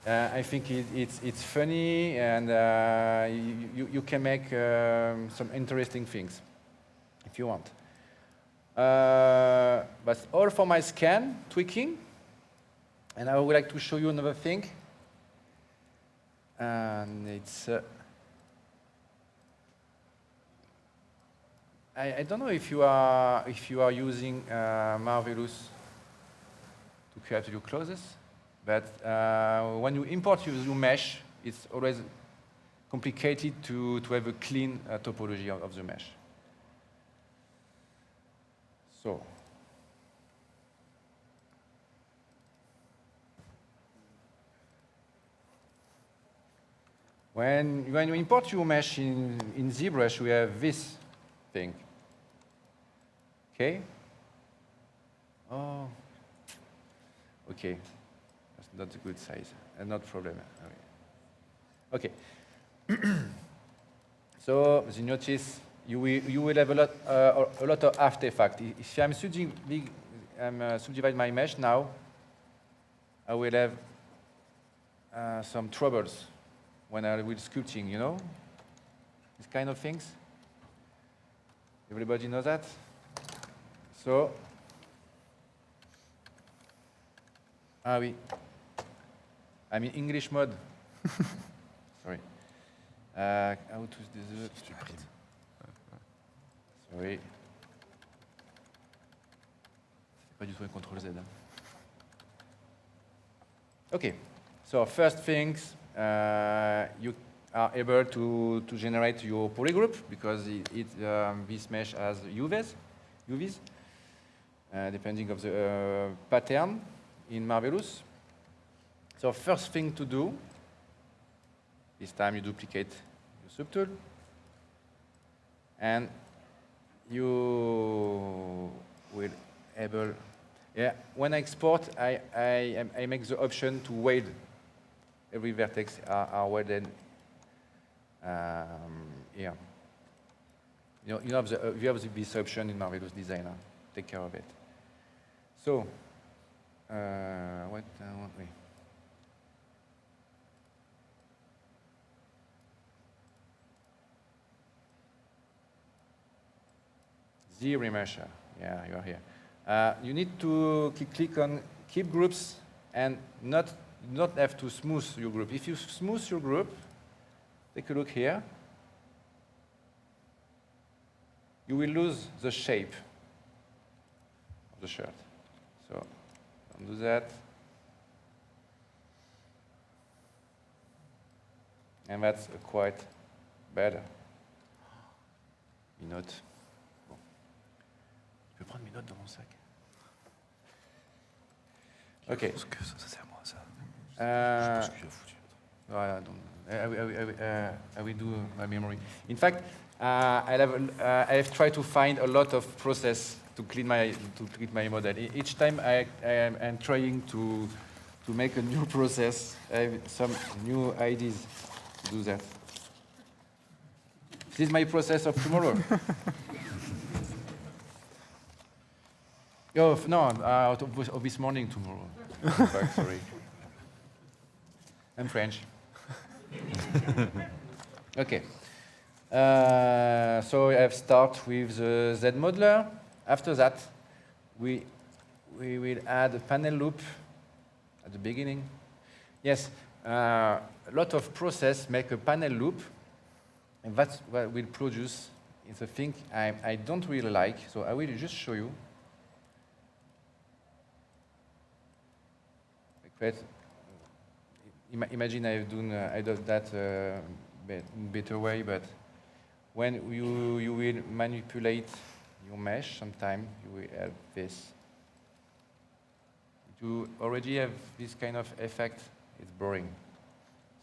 I think it's funny and you can make some interesting things if you want. But all for my scan, tweaking. And I would like to show you another thing. And it's, I don't know if you are using Marvelous to create your closes. But when you import your mesh, it's always complicated to have a clean topology of the mesh. So, when you import your mesh in ZBrush, we have this thing. Okay? Oh, okay. That's a good size, and not problem. Okay. So as you notice, you will have a lot of artifact. If I'm subdivide my mesh now, I will have some troubles when I will sculpting. You know, these kind of things. Everybody knows that. So, oui. I'm in English mode. Sorry. How to do the Sorry. C'est pas du tout un contrôle Z. Okay. So first things, you are able to generate your polygroup because this mesh has UVs, depending of the pattern in Marvelous. So first thing to do, this time you duplicate your subtool, and you will able, when I export, I make the option to weight. Every vertex are weighted here. You have this option in Marvelous Designer. Take care of it. So, what want we? ZRemesher, yeah, you are here. You need to click on keep groups and not have to smooth your group. If you smooth your group, take a look here. You will lose the shape of the shirt. So don't do that. And that's quite better. Mes notes. Bon. Je vais prendre mes notes dans mon sac. OK. Parce que ça c'est à moi, ça. Je pense que j'ai foutu. Voilà, donc, I will do my memory. In fact, I have tried to find a lot of process to clean my model. Each time I am trying to make a new process. I have some new ideas to do that. This is my process of tomorrow. Oh no, of this morning tomorrow. Back, sorry. I'm French. Okay. So I have start with the Z modeler. After that, we will add a panel loop at the beginning. Yes, a lot of process make a panel loop, and that's what will produce is a thing I don't really like. So I will just show you. Imagine I do that in better way, but when you will manipulate your mesh, sometime you will have this. To already have this kind of effect, it's boring.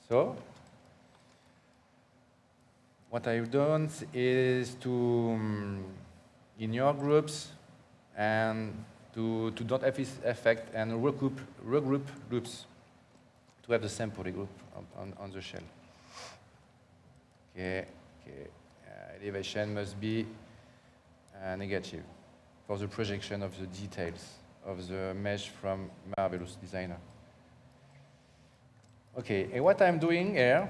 So what I've done is to, in your groups, and to not have this effect and regroup loops to have the same polygroup on the shell. Okay. Elevation must be negative for the projection of the details of the mesh from Marvelous Designer. Okay, and what I'm doing here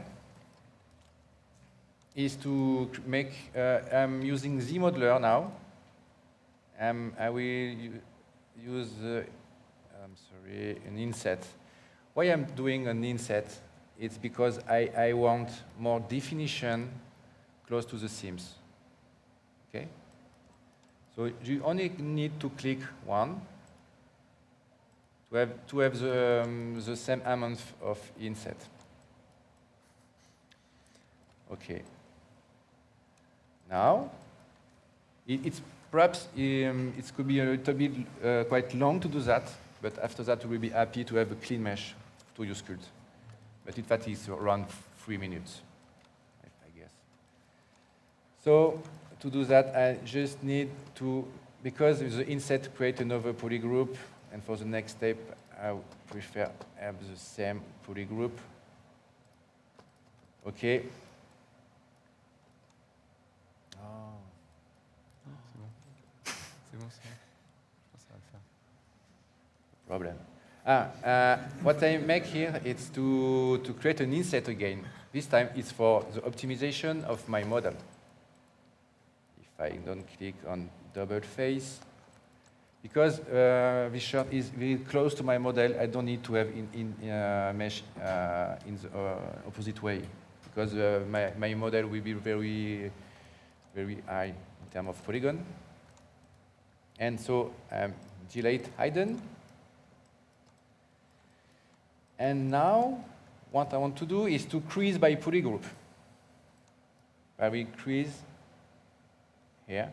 is to make, I'm using Z modeler now. I will use, an inset. Why I'm doing an inset? It's because I want more definition close to the seams. Okay? So you only need to click one to have the same amount of inset. Okay. Now, it's perhaps it could be a little bit quite long to do that, but after that we will be happy to have a clean mesh to use sculpt. But in fact, it's around 3 minutes, I guess. So to do that, I just need to, because the inset create another polygroup, and for the next step, I prefer have the same polygroup. Okay. Problem. What I make here is to create an inset again. This time it's for the optimization of my model. If I don't click on double face, because this shot is very close to my model, I don't need to have mesh in the opposite way, because my model will be very, very high in terms of polygon. And so delete hidden. And now, what I want to do is to crease by polygroup. I will crease here.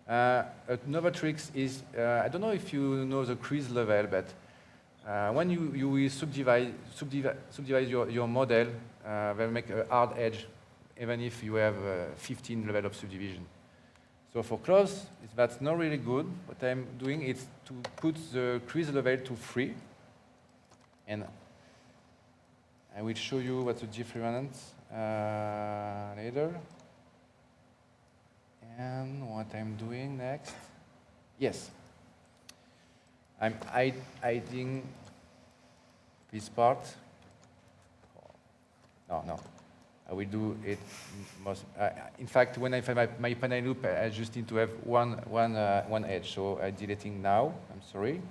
Another trick is, I don't know if you know the crease level, but when you will subdivide your model, they'll make a hard edge, even if you have 15 level of subdivision. So for close, that's not really good. What I'm doing is to put the crease level to 3, and I will show you what's the difference later. And what I'm doing next, yes, I'm hiding this part. No, I will do it most. In fact, when I find my panel loop, I just need to have one edge. So I'm deleting now. I'm sorry.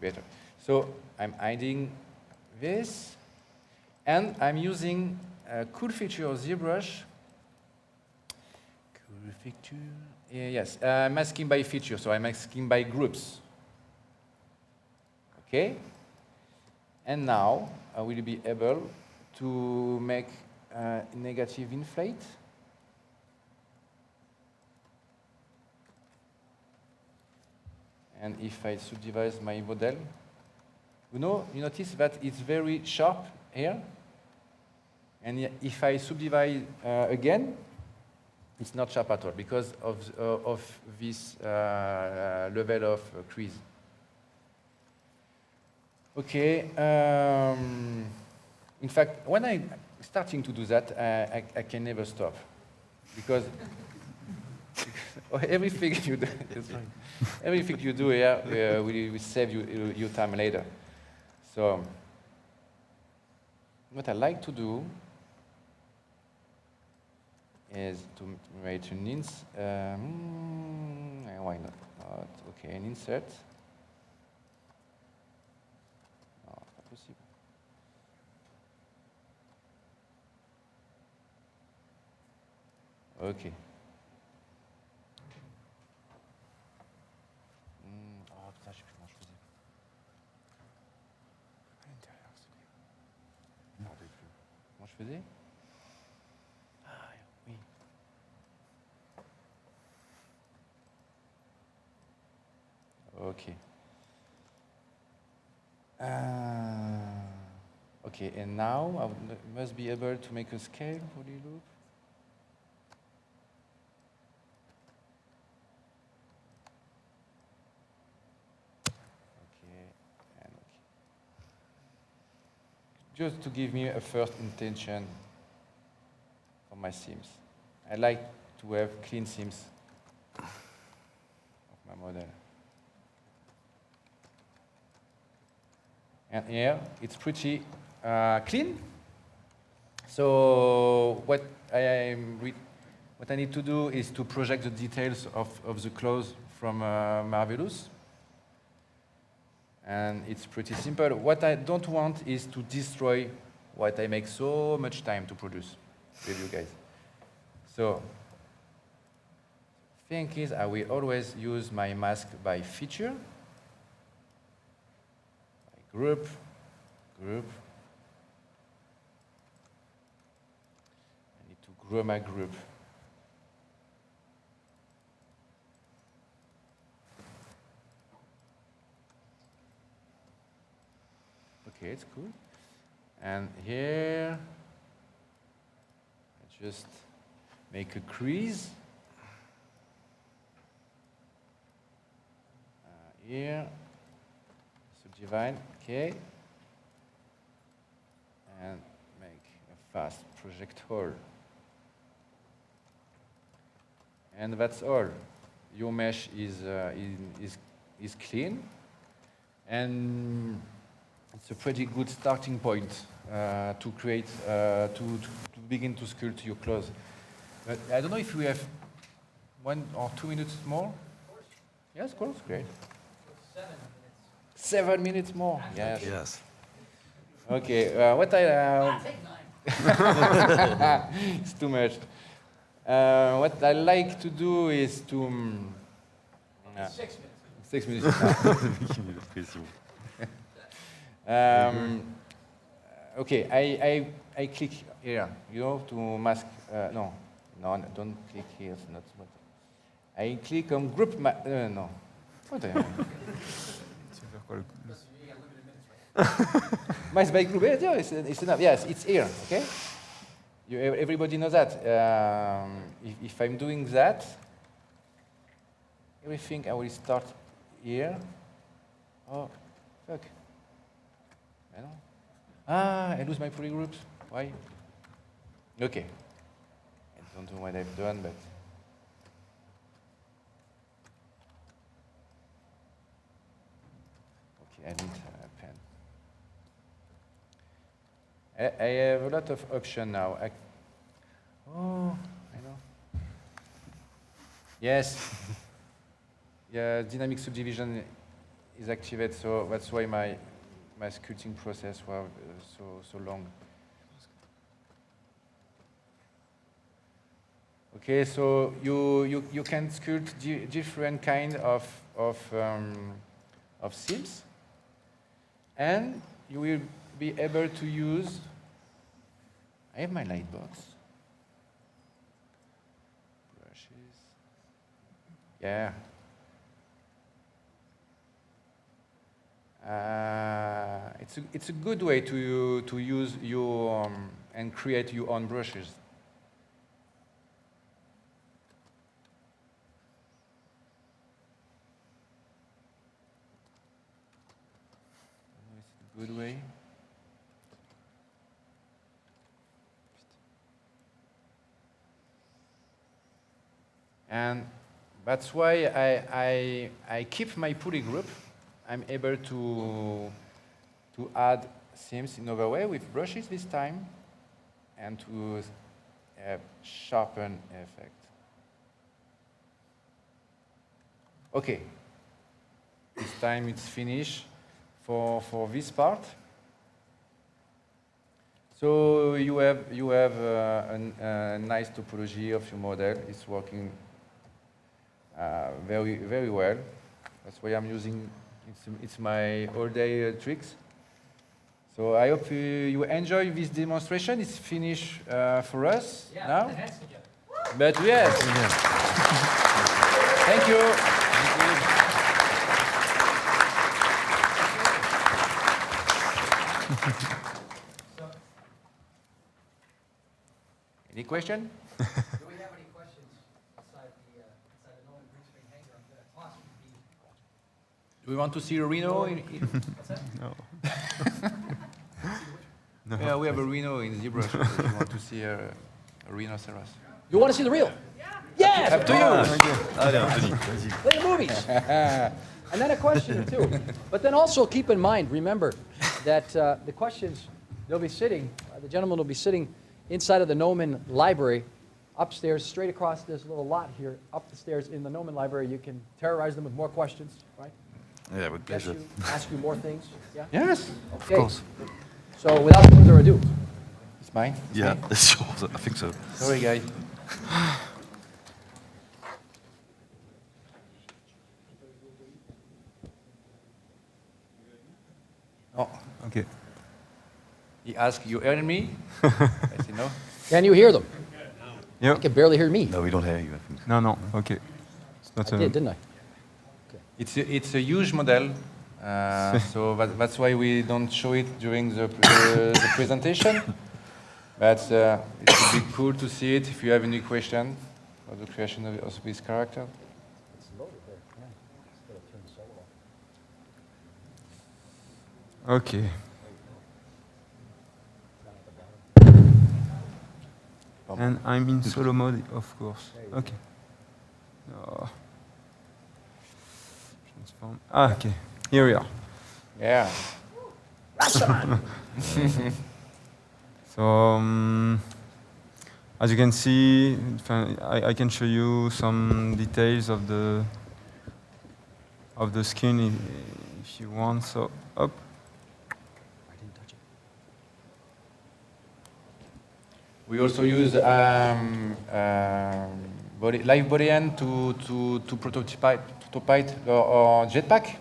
Better. So I'm hiding this, and I'm using a cool feature of ZBrush. Cool feature. Yes, masking by feature. So I'm masking by groups. Okay. And now I will be able to make negative inflate. And if I subdivide my model, you notice that it's very sharp here. And if I subdivide again, it's not sharp at all because of this level of crease. Okay. In fact, when I'm starting to do that, I can never stop, because Everything you do, everything you do here will save you time later. So what I like to do is to make an why not? Okay, an insert. No, pas possible. Okay. Oh putain, je sais plus comment je faisais. À l'intérieur, c'est bien. Je ne me rappelle plus. Comment je faisais? Ah oui. Okay. Okay, and now I must be able to make a scale for the loop. Okay, and okay. Just to give me a first intention for my seams. I like to have clean seams of my model. And here, it's pretty clean. So what I need to do is to project the details of the clothes from Marvelous. And it's pretty simple. What I don't want is to destroy what I make so much time to produce with you guys. So, thing is, I will always use my mask by feature. Group. I need to grow my group. Okay, it's cool. And here, I just make a crease. Here. Subdivide, okay, and make a fast project hole. And that's all. Your mesh is clean, and it's a pretty good starting point to create to begin to sculpt your clothes. But I don't know if we have 1 or 2 minutes more. Yes, of course, great. 7 minutes more. Yes. Yes. Okay. What I it's too much. What I like to do is to 6 minutes. 6 minutes. Okay. I click here. You know, to mask. No, don't click here. It's not what. I click on group. No. What? Mask by group, yeah, it's enough. Yes, it's here, okay? Everybody knows that. If I'm doing that, everything I will start here. Oh, fuck. I know. I lose my polygroups. Why? Okay. I don't know what I've done, but... I need a pen. I have a lot of options now. Oh, I know. Yes. Yeah, dynamic subdivision is activated, so that's why my sculpting process was so long. Okay, so you can sculpt different kind of seams. And you will be able to use, I have my light box. Brushes. Yeah. It's a good way to use your and create your own brushes. Good way. And that's why I keep my pulley group. I'm able to add themes in another way with brushes this time and to have sharpen effect. Okay, this time it's finished for this part. So you have a nice topology of your model. It's working very well. That's why I'm using it's my all-day tricks. So I hope you enjoy this demonstration. It's finished for us now. But yes, thank you. Any question? Do we have any questions inside the Nolan green screen hangar? I'm going to toss Do we want to see a rhino? What's that? No. No. Yeah, we have a rhino in ZBrush. If you want to see a rhinoceros. You want to see the real? Yes! Up to you. Play the movies. And then a question or two. But then also keep in mind, remember, that the questions, they'll be sitting, the gentleman will be sitting inside of the Noman library, upstairs, straight across this little lot here, up the stairs in the Noman library. You can terrorize them with more questions, right? Yeah, with pleasure. Ask you more things. Yeah? Yes, okay. Of course. So without further ado. It's mine? Yeah, it's yours. I think so. Sorry, guys. Oh, okay. He asked, you heard me? I said no. Can you hear them? Yeah. You can barely hear me. No, we don't hear you, I think. No, okay. It's not I did, didn't I? Okay. It's a huge model, so that's why we don't show it during the presentation. But it would be cool to see it if you have any question of the creation of this character. It's loaded there. Yeah. Just gotta turn the solo off. Okay. And I'm in solo mode, of course. Okay. Oh. Transform. Ah, okay. Here we are. Yeah. So, as you can see, I can show you some details of the skin if you want. So, up. We also use live body end to prototype our jetpack.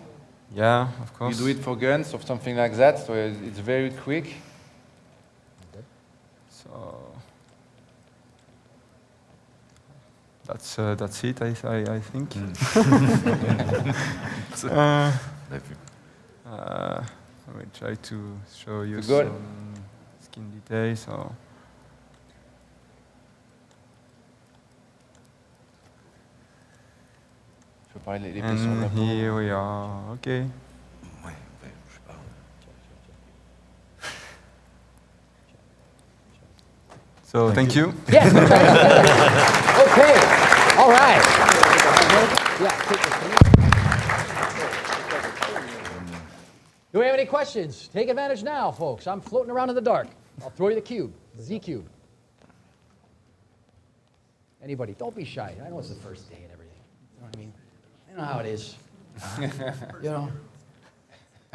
Yeah, of course. We do it for guns or something like that, so it's very quick. So that's it. I think. I will try to show you some skin details. So. And here we are. Okay. So thank you. Yeah. Okay. All right. Do we have any questions? Take advantage now, folks. I'm floating around in the dark. I'll throw you the cube, the Z cube. Anybody? Don't be shy. I know it's the first day and everything. You know what I mean? You know how it is. You know?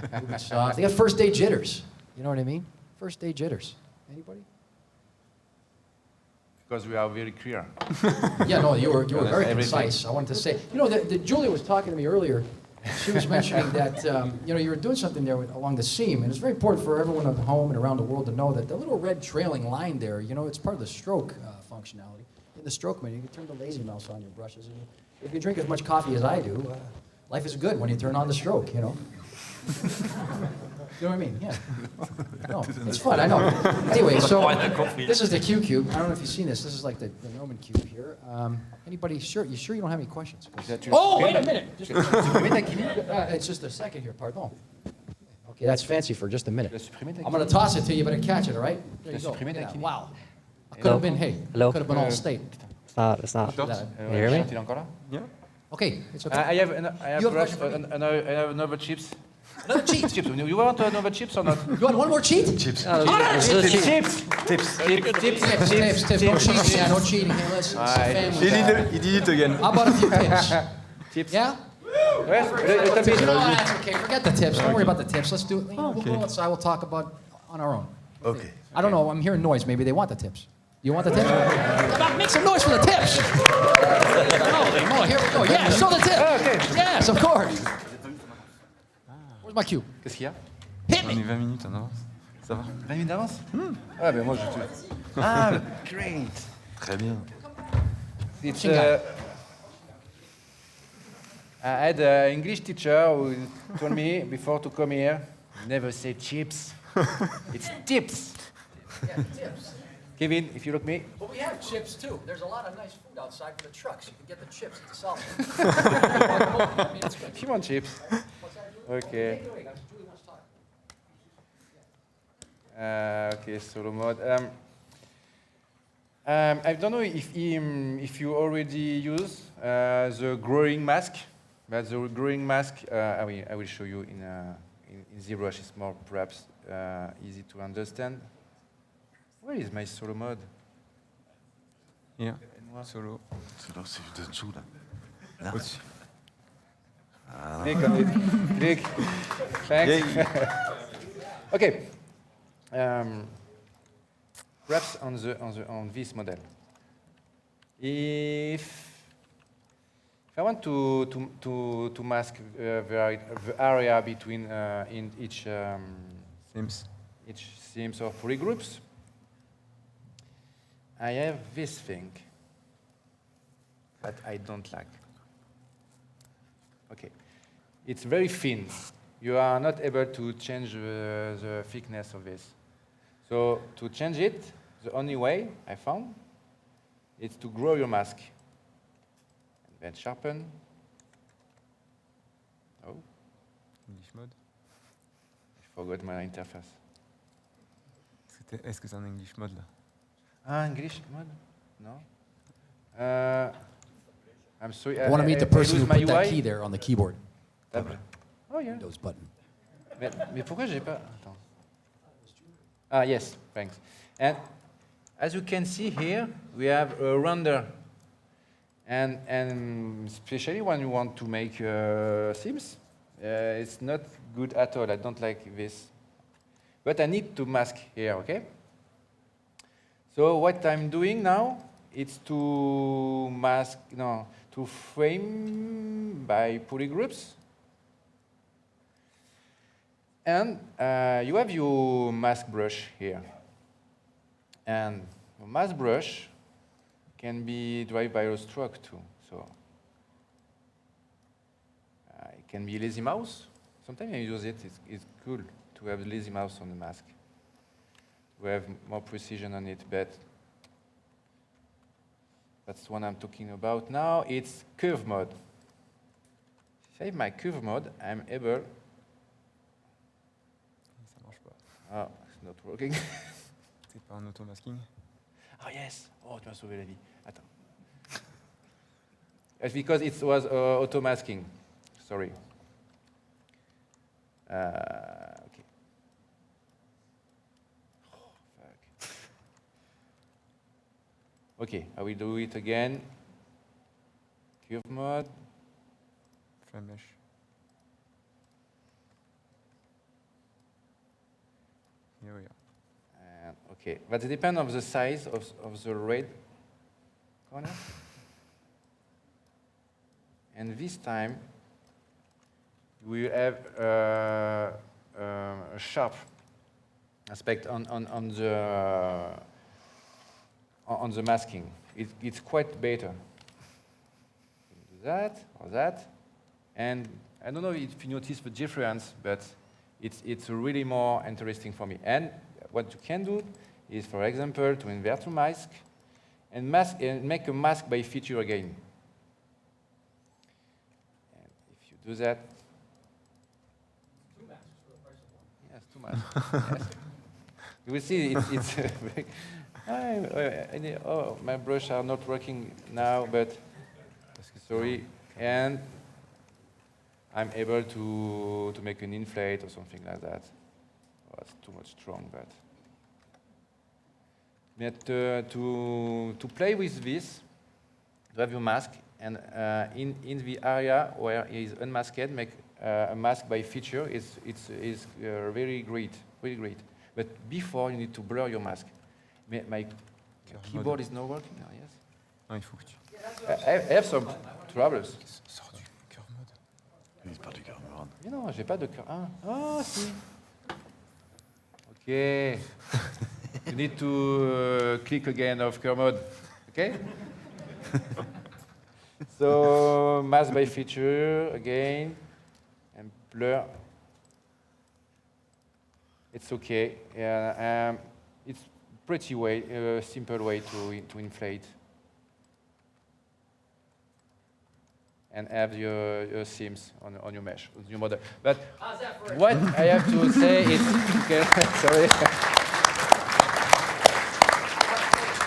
Ubisoft. They got first day jitters. You know what I mean? First day jitters. Anybody? Because we are very clear. Yeah, no, you were very concise. I wanted to say, you know, Julia was talking to me earlier. She was mentioning that, you know, you were doing something there along the seam, and it's very important for everyone at home and around the world to know that the little red trailing line there, you know, it's part of the stroke functionality. In the stroke menu, you can turn the lazy mouse on your brushes. And if you drink as much coffee as I do, life is good when you turn on the stroke, you know. You know what I mean? Yeah. No, it's fun, I know. Anyway, so this is the Q cube. I don't know if you've seen this. This is like the Roman cube here. Anybody sure? You sure you don't have any questions? Oh, wait a minute. It's just a second here, pardon. Okay, that's fancy for just a minute. I'm going to toss it to you, but catch it, all right? There you go. Yeah, wow. Could have been, hey, could have been all state. not. It's not. Can you hear me? Yeah. Okay, it's okay. I have You have a question for me? I have another chips. Another cheat. Chips. You want another chips or not? You want one more cheat? Chips. Chips. Tips. No cheating. Yeah, no cheating. Here, listen. It's a family. He did it again. How about a few tips? Tips. Yeah? Well, You know, that's okay. Forget the tips. Don't worry about the tips. Let's do it. We'll go outside. We'll talk about on our own. Okay. I don't know. I'm hearing noise. Maybe they want the tips. You want the tips? Come on, make some noise for the tips. Oh, here we go. Yeah, show the tip. Okay. Yes, of course. Where's my cue? Qu'est-ce qu'il y a? Hit On est me. 20 minutes en avance. Ça va? 20 minutes d'avance? Ah, ben moi je suis. Ah, great. Très bien. It's, I had an English teacher who told me before to come here, never say chips. It's tips. Yeah, tips. Kevin, if you look me. But we have chips too. There's a lot of nice food outside for the trucks. You can get the chips at the South. I mean, it's good. If you want chips. Okay. Okay, solo mode. I don't know if you already use the growing mask, but the growing mask, I will show you in ZBrush. It's more perhaps easy to understand. Where is my solo mode? Yeah. Solo. Solo, c'est de dessous là. Là. Au-dessus. Click on it. Click. Thanks. Okay. Perhaps on this model. If I want to mask the area between in each themes or polygroups, I have this thing that I don't like. Okay, it's very thin. You are not able to change the thickness of this. So to change it, the only way I found is to grow your mask. And then sharpen. Oh. English mode. I forgot my interface. Est-ce que c'est un English mode là? Ah, English mode? No. I'm sorry. I want to meet the person who my put that UI. key there on the keyboard. Oh yeah. Windows button. Mais pourquoi j'ai pas... Attends. Ah, yes, thanks. And as you can see here, we have a render. And especially when you want to make themes, it's not good at all. I don't like this. But I need to mask here, okay? So what I'm doing now, it's to mask, to frame by polygroups. And you have your mask brush here. And your mask brush can be derived by a stroke too. So it can be lazy mouse. Sometimes I use it. It's cool to have lazy mouse on the mask. We have more precision on it, but that's what I'm talking about now. It's curve mode. If I have my curve mode, I'm able. Ça marche pas. Oh, it's not working. C'est pas un auto-masking? Oh yes. Oh, tu m'as sauvé la vie. Attends. It's because it was auto-masking. Sorry. Okay. Oh, fuck. Okay, I will do it again. Curve mode. Frame mesh. Here we are. Okay, but it depends on the size of the red corner. And this time, we will have a sharp aspect on the masking. It's quite better. Do that or that, and I don't know if you notice the difference, but it's really more interesting for me. And what you can do is, for example, to invert a mask and make a mask by feature again. And if you do that, yes, 2 masks. Yes. You will see it's very, Oh, my brushes are not working now, but sorry. And I'm able to make an inflate or something like that. Oh, that's too much strong, but. But to play with this, to have your mask, and in the area where it is unmasked, make a mask by feature is very great, really great. But before you need to blur your mask. My keyboard is not working now. Yes. Non, il faut que tu. I have some troubles. Sors du cœur mode. He's pas du cœur mode. Mais non, j'ai pas de cœur. Ah, si. Okay. You need to click again of cœur mode. Okay. So mask by feature again and blur. It's okay. It's pretty simple way to inflate and have your seams on your mesh, on your model. But what I have to say is, okay, sorry.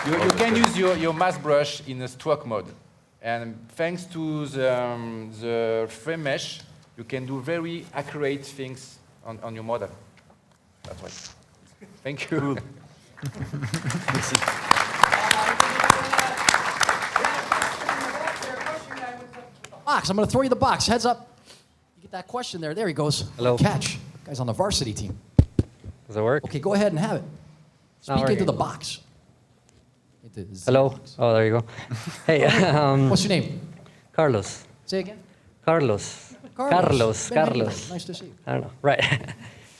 You can use your mask brush in a stroke mode. And thanks to the frame mesh, you can do very accurate things on your model. That's why. Thank you. Merci. Box. I'm going to throw you the box. Heads up. You get that question there. There he goes. Hello. Catch. Guy's on the varsity team. Does it work? Okay, go ahead and have it. Speak into the box. Hello. Oh, there you go. Hey. What's your name? Carlos. Say again. Carlos. Carlos. Carlos. Nice to see you. I don't know. Right.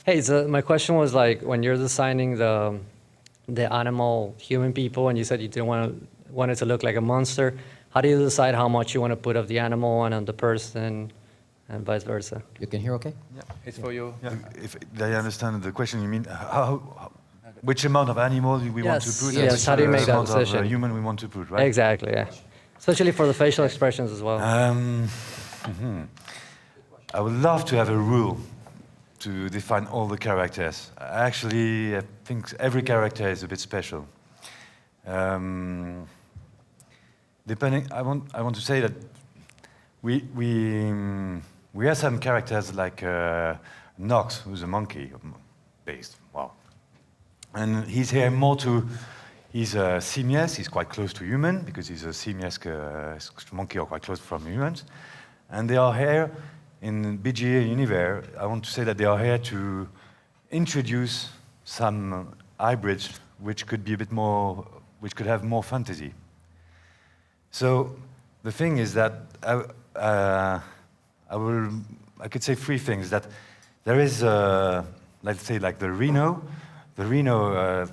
Hey, so my question was like, when you're designing the animal human people, and you said you didn't want it to look like a monster, how do you decide how much you want to put of the animal and on the person, and vice versa? You can hear okay? Yeah. It's for you. Yeah. If I understand the question, you mean which amount of animal we want to put? Yes, how do you make that decision? Which amount of human we want to put, right? Exactly, yeah. Especially for the facial expressions as well. I would love to have a rule to define all the characters. Actually, I think every character is a bit special. Depending, I want to say that we have some characters like Nox, who's a monkey based. Wow, and he's here more to. He's a simiesque. He's quite close to human because he's a simiesque monkey, or quite close from humans, and they are here. In BGA Universe, I want to say that they are here to introduce some hybrids which could be a bit more, which could have more fantasy. So the thing is that I could say three things. That there is, let's say, like the rhino. The rhino,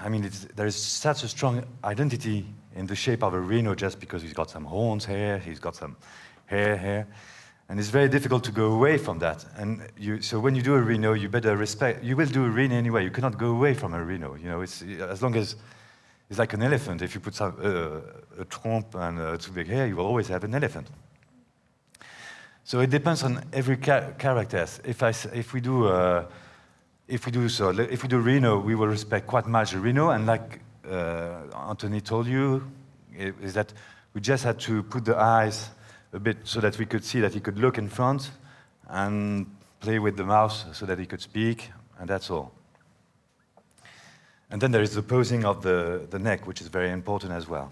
I mean, there is such a strong identity in the shape of a rhino just because he's got some horns here, he's got some hair here. And it's very difficult to go away from that. And so when you do a rhino, you better respect. You will do a rhino anyway. You cannot go away from a rhino. You know, it's as long as it's like an elephant. If you put some a trompe and too big hair, you will always have an elephant. So it depends on every character. If we do rhino, we will respect quite much the rhino. And like Anthony told you, is that we just had to put the eyes a bit so that we could see that he could look in front and play with the mouse so that he could speak, and that's all. And then there is the posing of the neck, which is very important as well.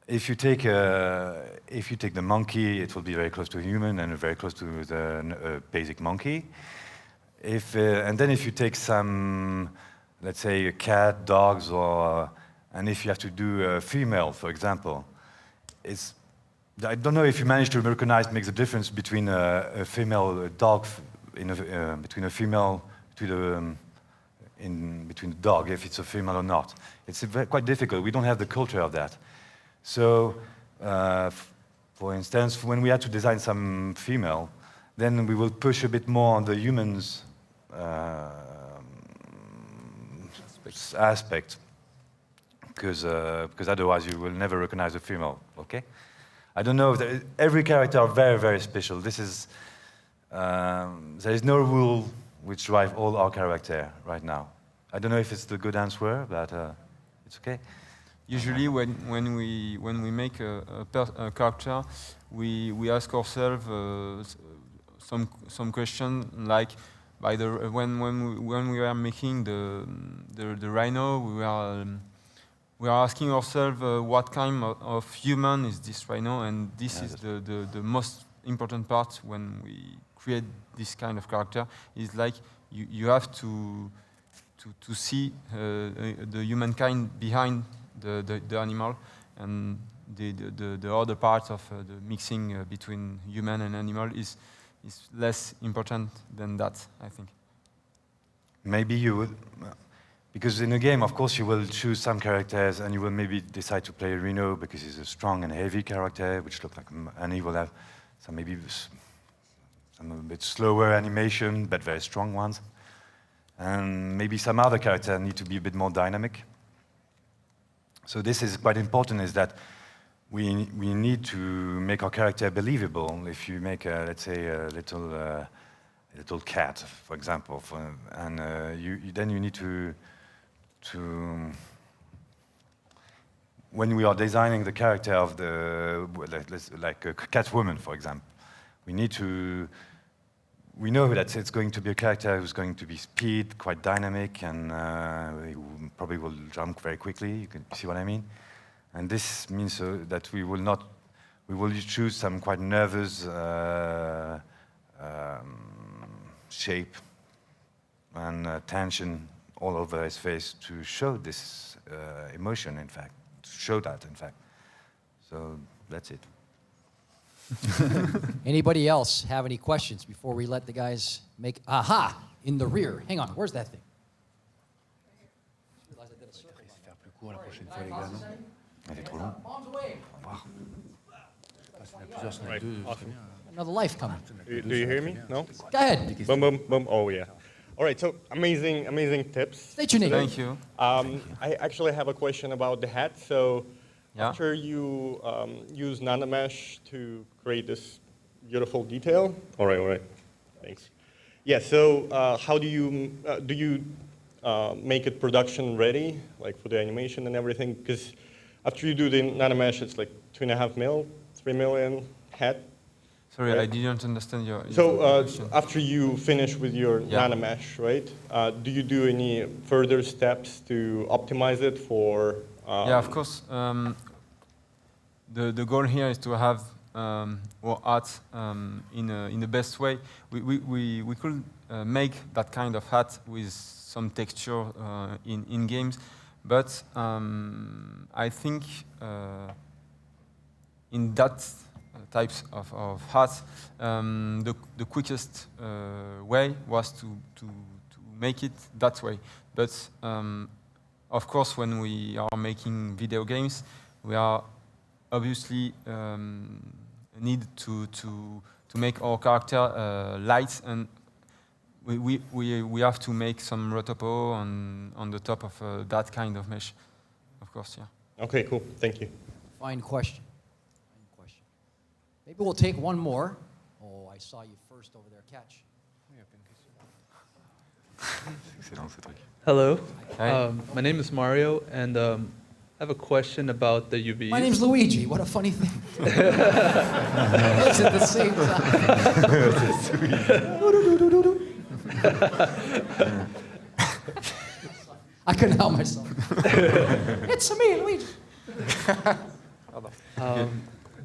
If you take the monkey, it will be very close to a human and very close to the basic monkey. And then if you take some, let's say, a cat, dogs, and if you have to do a female, for example, I don't know if you managed to recognize, make the difference between a female dog, between a female, between the dog, if it's a female or not. It's quite difficult. We don't have the culture of that. So, for instance, when we had to design some female, then we will push a bit more on the human's aspect, because otherwise you will never recognize a female. Okay. I don't know. Every character are very, very special. This is there is no rule which drive all our character right now. I don't know if it's the good answer, but it's okay. Usually, when we make a character, we ask ourselves some question like, when we are making the rhino, we are asking ourselves what kind of human is this rhino, and this is the most important part when we create this kind of character. Is like you have to see the humankind behind the animal, and the other part of the mixing between human and animal is less important than that, I think. Maybe you would, because in a game, of course, you will choose some characters, and you will maybe decide to play Rhino because he's a strong and heavy character, which looks like, and he will have some maybe some a bit slower animation, but very strong ones. And maybe some other characters need to be a bit more dynamic. So this is quite important, is that we need to make our character believable. If you make, let's say, a little cat, for example, and then you need to when we are designing the character of like a Catwoman, for example, we know that it's going to be a character who's going to be speed, quite dynamic, and he probably will jump very quickly. You can see what I mean? And this means that we will choose some quite nervous shape and tension all over his face to show this emotion, in fact, to show that, in fact. So that's it. Anybody else have any questions before we let the guys make... Aha! In the rear. Hang on, where's that thing? Another life coming. Do you hear me? No? Go ahead. Boom, boom, boom. Oh, yeah. All right, so amazing tips. State your name. Thank you. I actually have a question about the hat. So after you use nanomesh to create this beautiful detail. All right. Thanks. Yeah, so how do you make it production ready, like for the animation and everything? Because after you do the nanomesh, it's like 2.5 mil, 3 million hat. Sorry, right? I didn't understand your question. After you finish with your nanomesh, right? Do you do any further steps to optimize it for? Yeah, of course. The goal here is to have our art in the best way. We could make that kind of hat with some texture in games, but I think in that types of hats, the quickest way was to make it that way. But of course, when we are making video games, we are obviously need to make our character light, and we have to make some rotopo on the top of that kind of mesh, of course, yeah. Okay, cool. Thank you. Fine question. Maybe we'll take one more. Oh, I saw you first over there. Catch. Hello. Hi. My name is Mario, and I have a question about the UVs. My name's Luigi. What a funny thing. It's at the same time. I couldn't help myself. It's me, Luigi.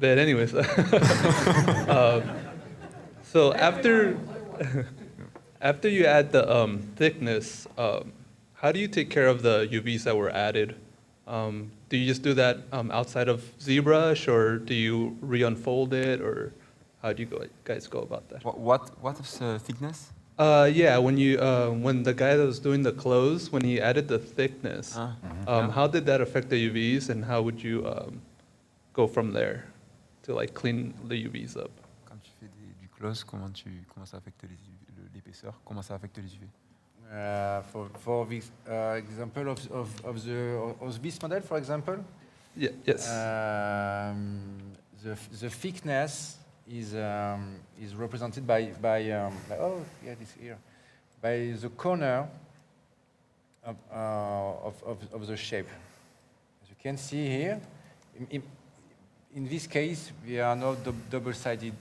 But anyways, so after you add the thickness, how do you take care of the UVs that were added? Do you just do that outside of ZBrush, or do you re-unfold it, or how do you guys go about that? What is thickness? Yeah, when the guy that was doing the clothes, when he added the thickness, how did that affect the UVs, and how would you go from there to like clean the UVs up? Quand tu fais du close, comment ça affecte l'épaisseur? Comment ça affecte les UV? For this example of this model, for example, yes. The thickness is represented by oh yeah, this here, by the corner of the shape. can see here, in this case, we are not double-sided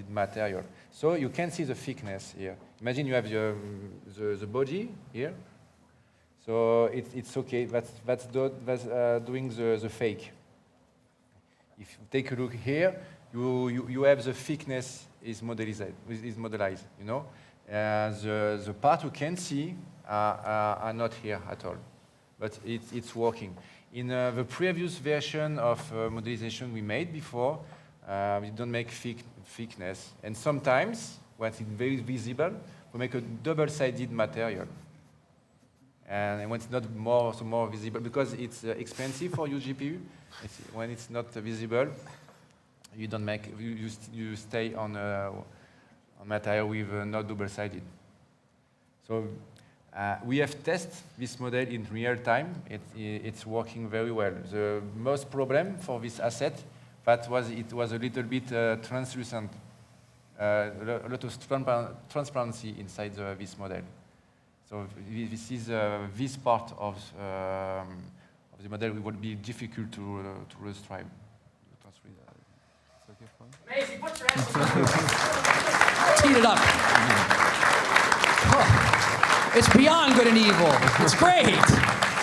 material. So you can see the thickness here. Imagine you have the body here. So it's okay. That's doing the fake. If you take a look here, you have the thickness is modelized. You know, the part you can see are not here at all, but it's working. In the previous version of modelization we made before, we don't make thickness, and sometimes when it's very visible, we make a double-sided material. And when it's not more visible, because it's expensive for your GPU, when it's not visible, you don't make, you stay on material with not double-sided. So we have tested this model in real time. It's working very well. The most problem for this asset, it was a little bit translucent, a lot of transparency inside this model. So this is this part of the model would be difficult to restrive. Amazing, put your hands together. Teed it up. Oh, it's beyond good and evil. It's great.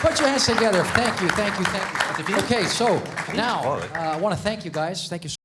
Put your hands together. Thank you, thank you, thank you. Okay, so now I want to thank you guys. Thank you so